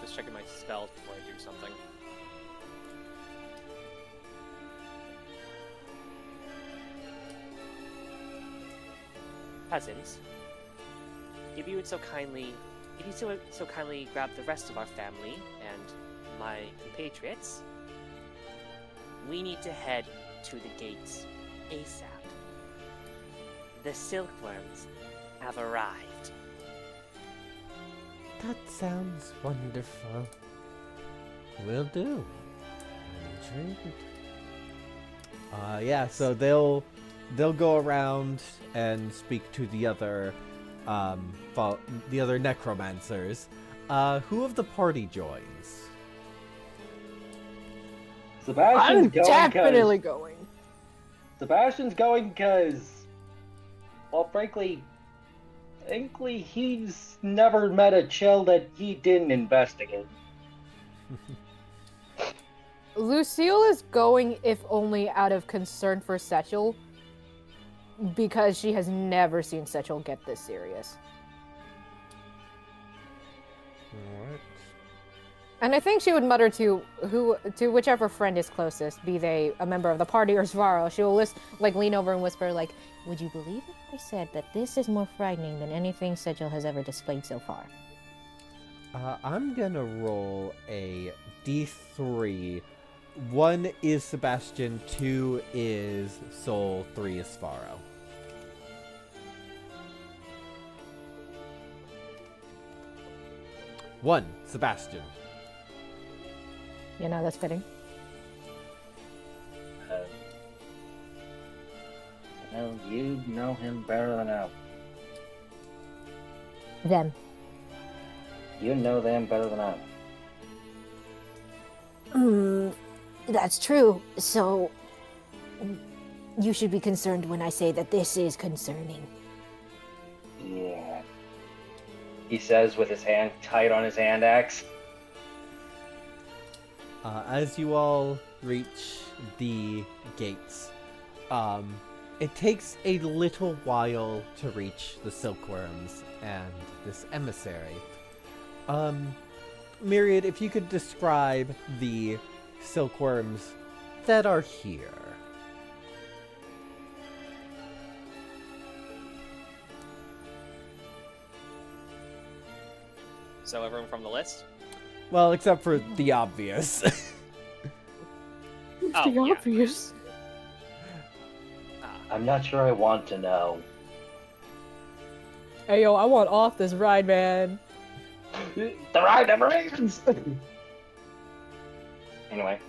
just checking my spells before I do something. Cousins, if you would so kindly grab the rest of our family and my compatriots, we need to head to the gates ASAP. The silkworms have arrived. That sounds wonderful. Will do. I'm intrigued. Yeah, so they'll go around and speak to the other necromancers. Who of the party joins? Sebastian's I'm going definitely going. Sebastian's going because, well, frankly, he's never met a chill that he didn't investigate. Lucille is going if only out of concern for Setchel, because she has never seen Setchel get this serious. Alright. And I think she would mutter to whichever friend is closest, be they a member of the party or Svaro. She will lean over and whisper, like, Would you believe it? I said, but this is more frightening than anything Sigil has ever displayed so far. I'm gonna roll a d3. 1 is Sebastian, 2 is Soul, 3 is Sfaro. One, Sebastian. that's fitting. Well, you know him better than I. Them. You know them better than I. That's true. So, you should be concerned when I say that this is concerning. Yeah. He says with his hand tight on his hand axe. As you all reach the gates, it takes a little while to reach the silkworms and this emissary. Myriad, if you could describe the silkworms that are here. So everyone from the list? Well, except for the obvious. Oh, yeah. obvious. I'm not sure I want to know. Hey, yo, I want off this ride, man. The ride never ends! Anyway.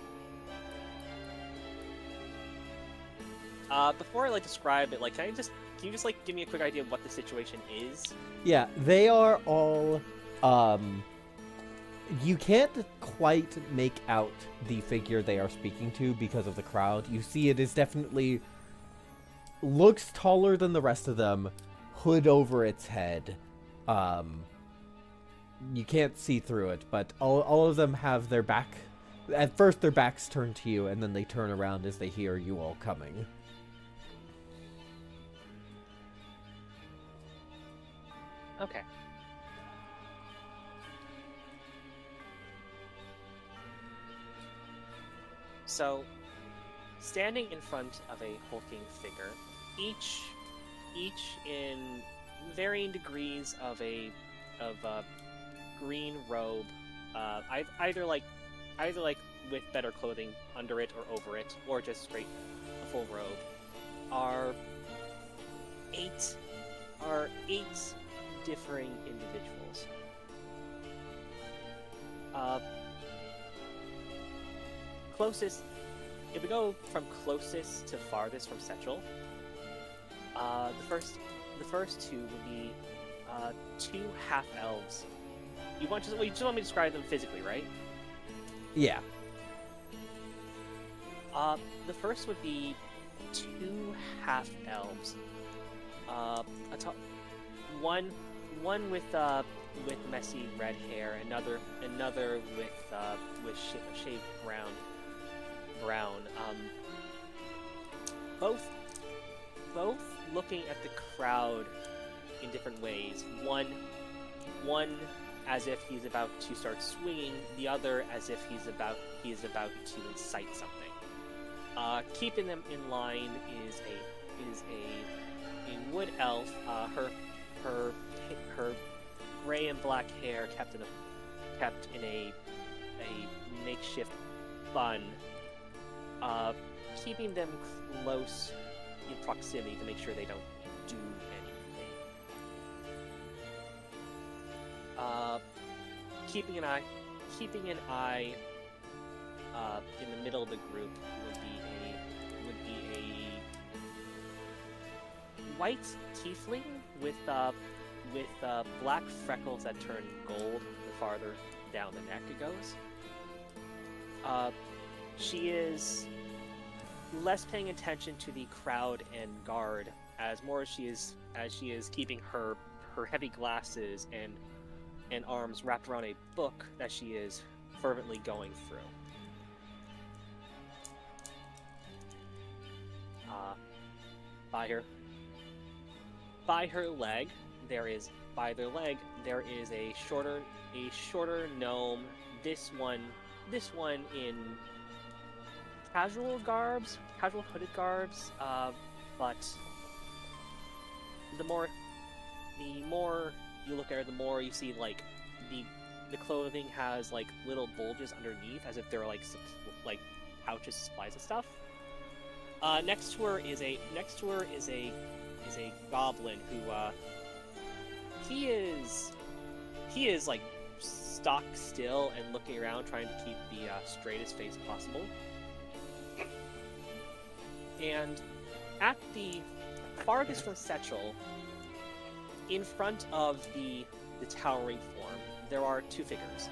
Before I describe it, can you just give me a quick idea of what the situation is? Yeah, they are all, you can't quite make out the figure they are speaking to because of the crowd. You see it is definitely, looks taller than the rest of them, hood over its head. You can't see through it, but all of them have their back, at first their backs turn to you, and then they turn around as they hear you all coming. Okay. So, standing in front of a hulking figure, each in varying degrees of green robe, either with better clothing under it or over it, or just straight a full robe, are eight differing individuals. Closest, if we go from closest to farthest from Setchel, the first two would be two half elves. You just want me to describe them physically, right? Yeah. The first would be two half elves. One with messy red hair, another with shaved brown. Both looking at the crowd in different ways. One as if he's about to start swinging, the other as if he is about to incite something. Keeping them in line is a wood elf. Her gray and black hair kept in a makeshift bun, keeping them close in proximity to make sure they don't do anything. Keeping an eye in the middle of the group would be a white tiefling with black freckles that turn gold the farther down the neck it goes. She is less paying attention to the crowd and guard as she is keeping her heavy glasses and arms wrapped around a book that she is fervently going through. By their leg there is a shorter gnome this one in casual hooded garbs, but the more you look at her, the more you see like the clothing has like little bulges underneath, as if they're like pouches, supplies and stuff. Next to her is a goblin who he is like stock still and looking around, trying to keep the straightest face possible. And at the farthest from Setchel, in front of the towering form, there are two figures.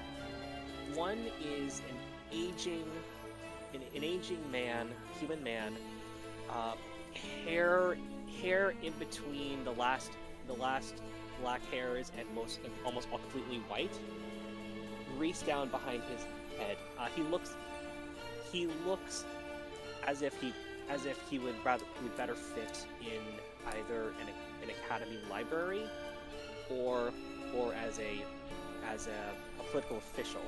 One is an aging man, human man, hair in between the last black hairs and almost all completely white, greased down behind his head. He looks as if he would better fit in either an academy library or as a political official.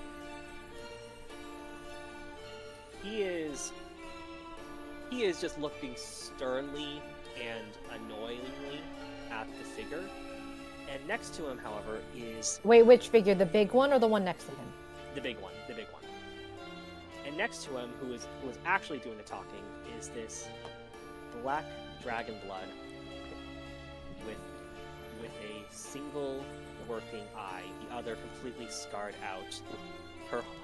He is just looking sternly and annoyingly at the figure. And next to him, however, is... Wait, which figure? The big one or the one next to him? The big one. And next to him, who is actually doing the talking, is this black dragon blood with a single working eye, the other completely scarred out.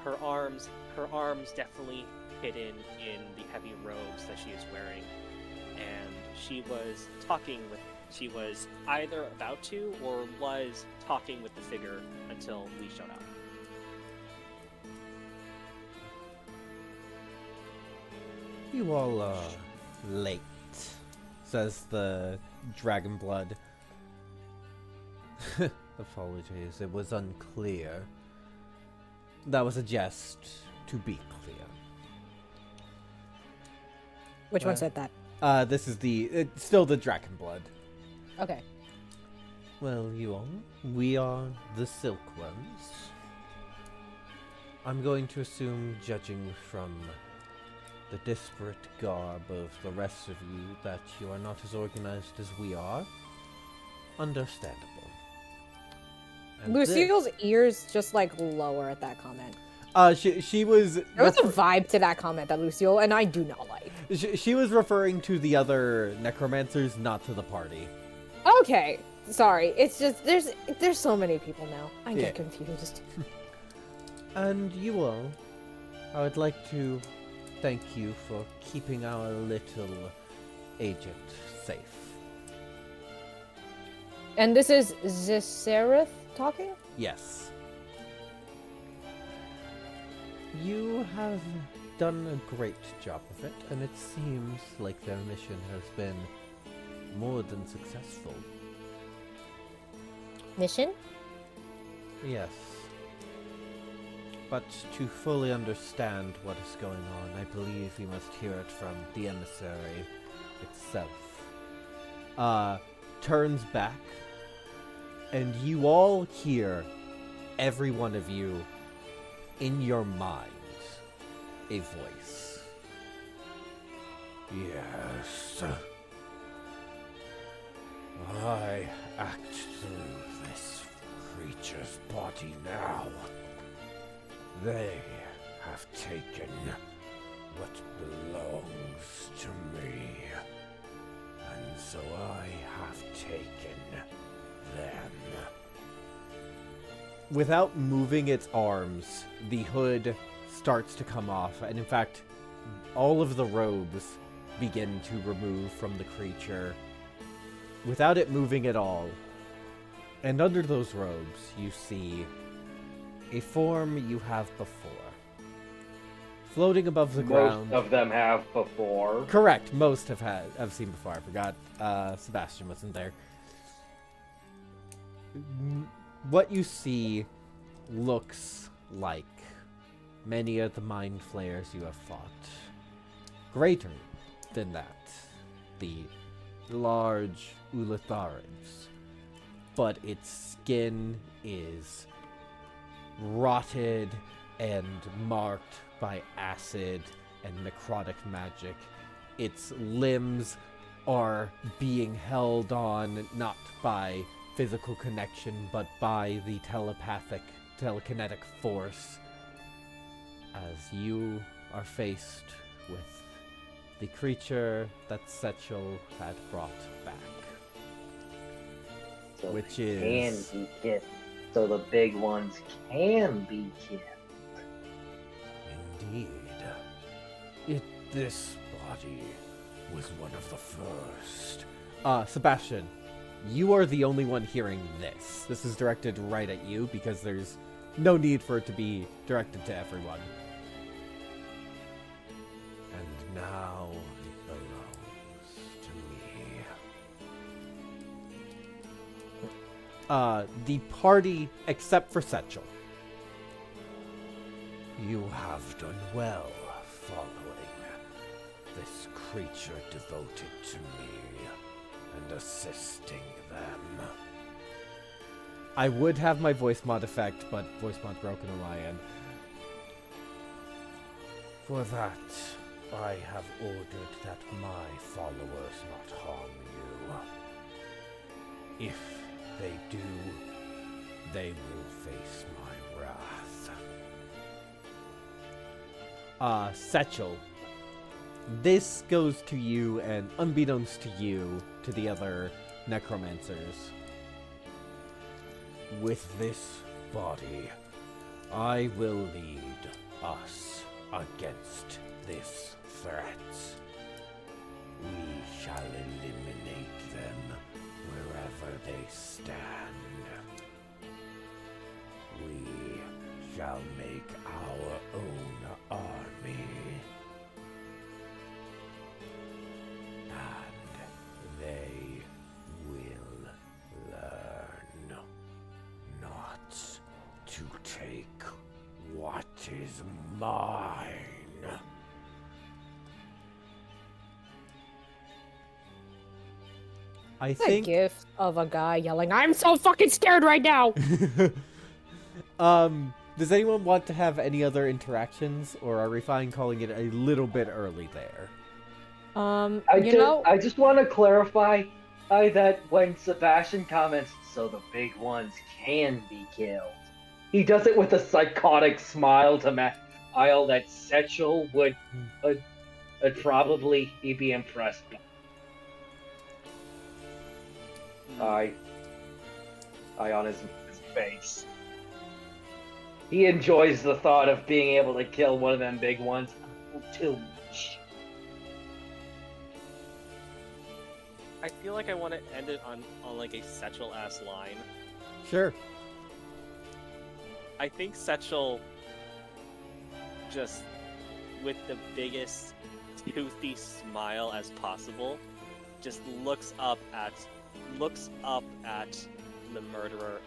Her arms definitely hidden in the heavy robes that she is wearing, and she was either about to or was talking with the figure until we showed up. You all are late, says the dragon blood. Apologies, it was unclear. That was a jest, to be clear. Which one said that? This is it's still the dragon blood. Okay. Well, you all, we are the Silkworms. I'm going to assume, judging from the disparate garb of the rest of you, that you are not as organized as we are. Understandable. And Lucille's ears just like lower at that comment. she was... There was a vibe to that comment that Lucille and I do not like. She was referring to the other necromancers, not to the party. Okay, sorry. It's just there's so many people now. I get confused. And you all, I would like to thank you for keeping our little agent safe. And this is Zisserith talking? Yes. You have done a great job of it, and it seems like their mission has been more than successful. Mission? Yes. But to fully understand what is going on, I believe we must hear it from the emissary itself. Turns back, and you all hear, every one of you, in your mind, a voice. Yes. I act through this creature's body now. They have taken what belongs to me, and so I have taken them. Without moving its arms, the hood starts to come off, and in fact, all of the robes begin to remove from the creature without it moving at all. And under those robes, you see a form you have before. Floating above the ground. Most of them have before. Correct, most have seen before. I forgot Sebastian wasn't there. What you see looks like many of the mind flayers you have fought. Greater than that, the large Ulatharids. But its skin is rotted and marked by acid and necrotic magic. Its limbs are being held on not by physical connection, but by the telekinetic force, as you are faced with the creature that Setchel had brought back. So Which they is- can be killed. So the big ones can be killed. Indeed. This body was one of the first. Sebastian, you are the only one hearing this. This is directed right at you because there's no need for it to be directed to everyone. And now it belongs to me. The party, except for Setchel. You have done well following this creature devoted to me and assisting them. I would have my voice mod effect, but voice mod broken on my end. For that, I have ordered that my followers not harm you. If they do, they will face my wrath. Setchel, this goes to you, and unbeknownst to you, to the other necromancers. With this body, I will lead us against this threat. We shall eliminate them wherever they stand. We shall make our own army. And they will learn not to take what is mine. I The think. gift of a guy yelling, "I'm so fucking scared right now!" Does anyone want to have any other interactions, or are we fine calling it a little bit early there? I just want to clarify that when Sebastian comments, so the big ones can be killed, he does it with a psychotic smile to Isle that Setchel would probably be impressed by. Eye on his face. He enjoys the thought of being able to kill one of them big ones. Too much. I feel like I want to end it on like a Setchel ass line. Sure. I think Setchel, just with the biggest toothy smile as possible, just looks up at the murderer.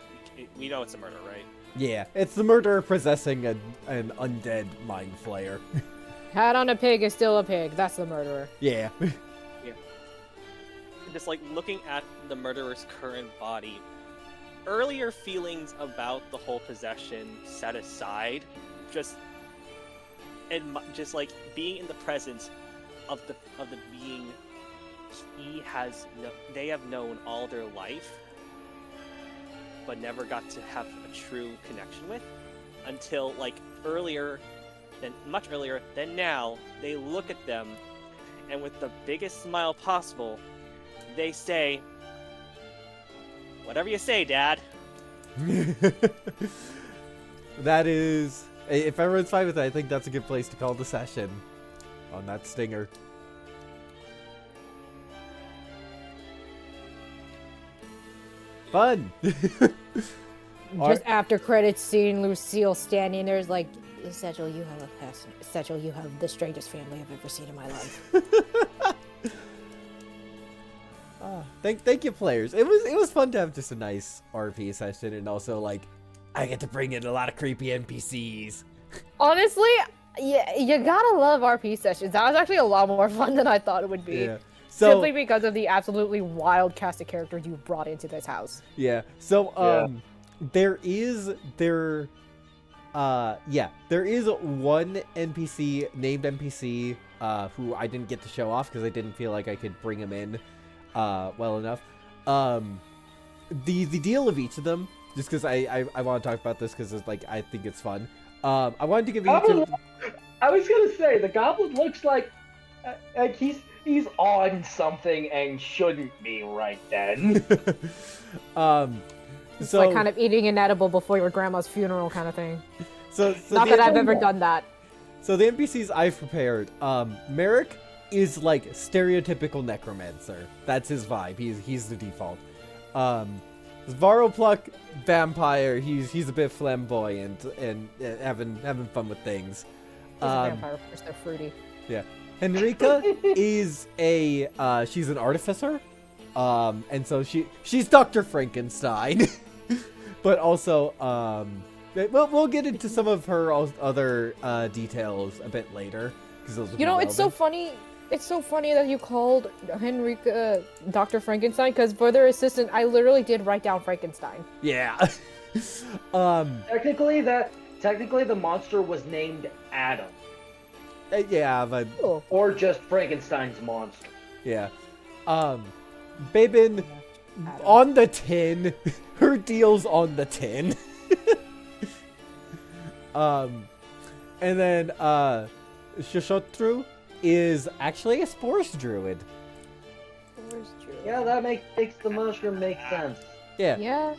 We know it's a murderer, right? Yeah, it's the murderer possessing an undead mind flayer. Hat on a pig is still a pig. That's the murderer. Yeah. Just like looking at the murderer's current body, earlier feelings about the whole possession set aside, just like being in the presence of the being they have known all their life, but never got to have a true connection with until much earlier than now. They look at them, and with the biggest smile possible, they say, "Whatever you say, Dad." That is, if everyone's fine with it, I think that's a good place to call the session on that stinger. Fun. Just after credits scene, Lucille standing there is like, Setchel, you have a past. Setchel, you have the strangest family I've ever seen in my life. Thank you, players. It was fun to have just a nice RP session, and also like I get to bring in a lot of creepy NPCs. Honestly, yeah, you gotta love RP sessions. That was actually a lot more fun than I thought it would be. Yeah. So Simply because of the absolutely wild cast of characters you brought into this house. yeah. So there Yeah, there is one NPC named NPC who I didn't get to show off because I didn't feel like I could bring him in well enough. The deal of each of them, just because I want to talk about this because it's like I think it's fun. I wanted to give each of I was gonna say the goblin looks like he's on something and shouldn't be right then. It's so like kind of eating an edible before your grandma's funeral kind of thing. so Not that I've ever done that. So the NPCs I've prepared, Merrick is like stereotypical necromancer. That's his vibe. He's the default. Svaropluck, vampire. He's a bit flamboyant and having fun with things. He's a vampire, of course, they're fruity. Yeah. Henrika is she's an artificer. And so she's Dr. Frankenstein. But also, we'll get into some of her other details a bit later. You know, it's so funny. It's so funny that you called Henrika Dr. Frankenstein, because for their assistant, I literally did write down Frankenstein. Yeah. Technically, the monster was named Adam, Yeah, but Cool. or just Frankenstein's monster. yeah. Babin on the tin. Her deal's on the tin. And then Shoshotru is actually a spores druid. Yeah, that makes the mushroom make sense. Yeah. Yeah.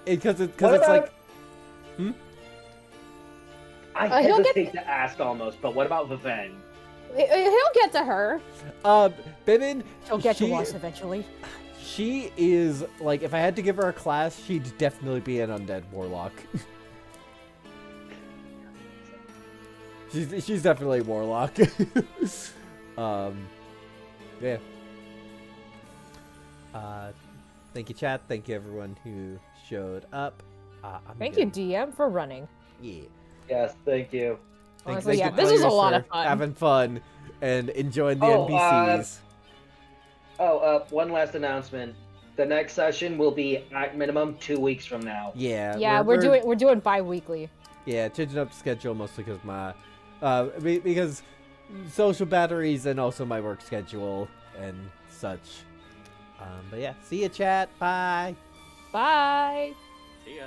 Because it's What about- like I He'll hesitate to ask almost, but what about Viven? He'll get to her. Babin. She'll get to us eventually. She is like, if I had to give her a class, she'd definitely be an undead warlock. She's definitely a warlock. Yeah. Thank you, chat. Thank you, everyone who showed up. Thank you, DM, for running. Yeah. Yes, thank you. Honestly, yeah, you, this was a lot Players, of for fun. Having fun and enjoying the Oh, NPCs. One last announcement. The next session will be at minimum 2 weeks from now. Yeah. Yeah, we're doing bi-weekly. Yeah, changing up the schedule mostly because my because social batteries and also my work schedule and such. But yeah, see ya, chat. Bye. Bye. See ya.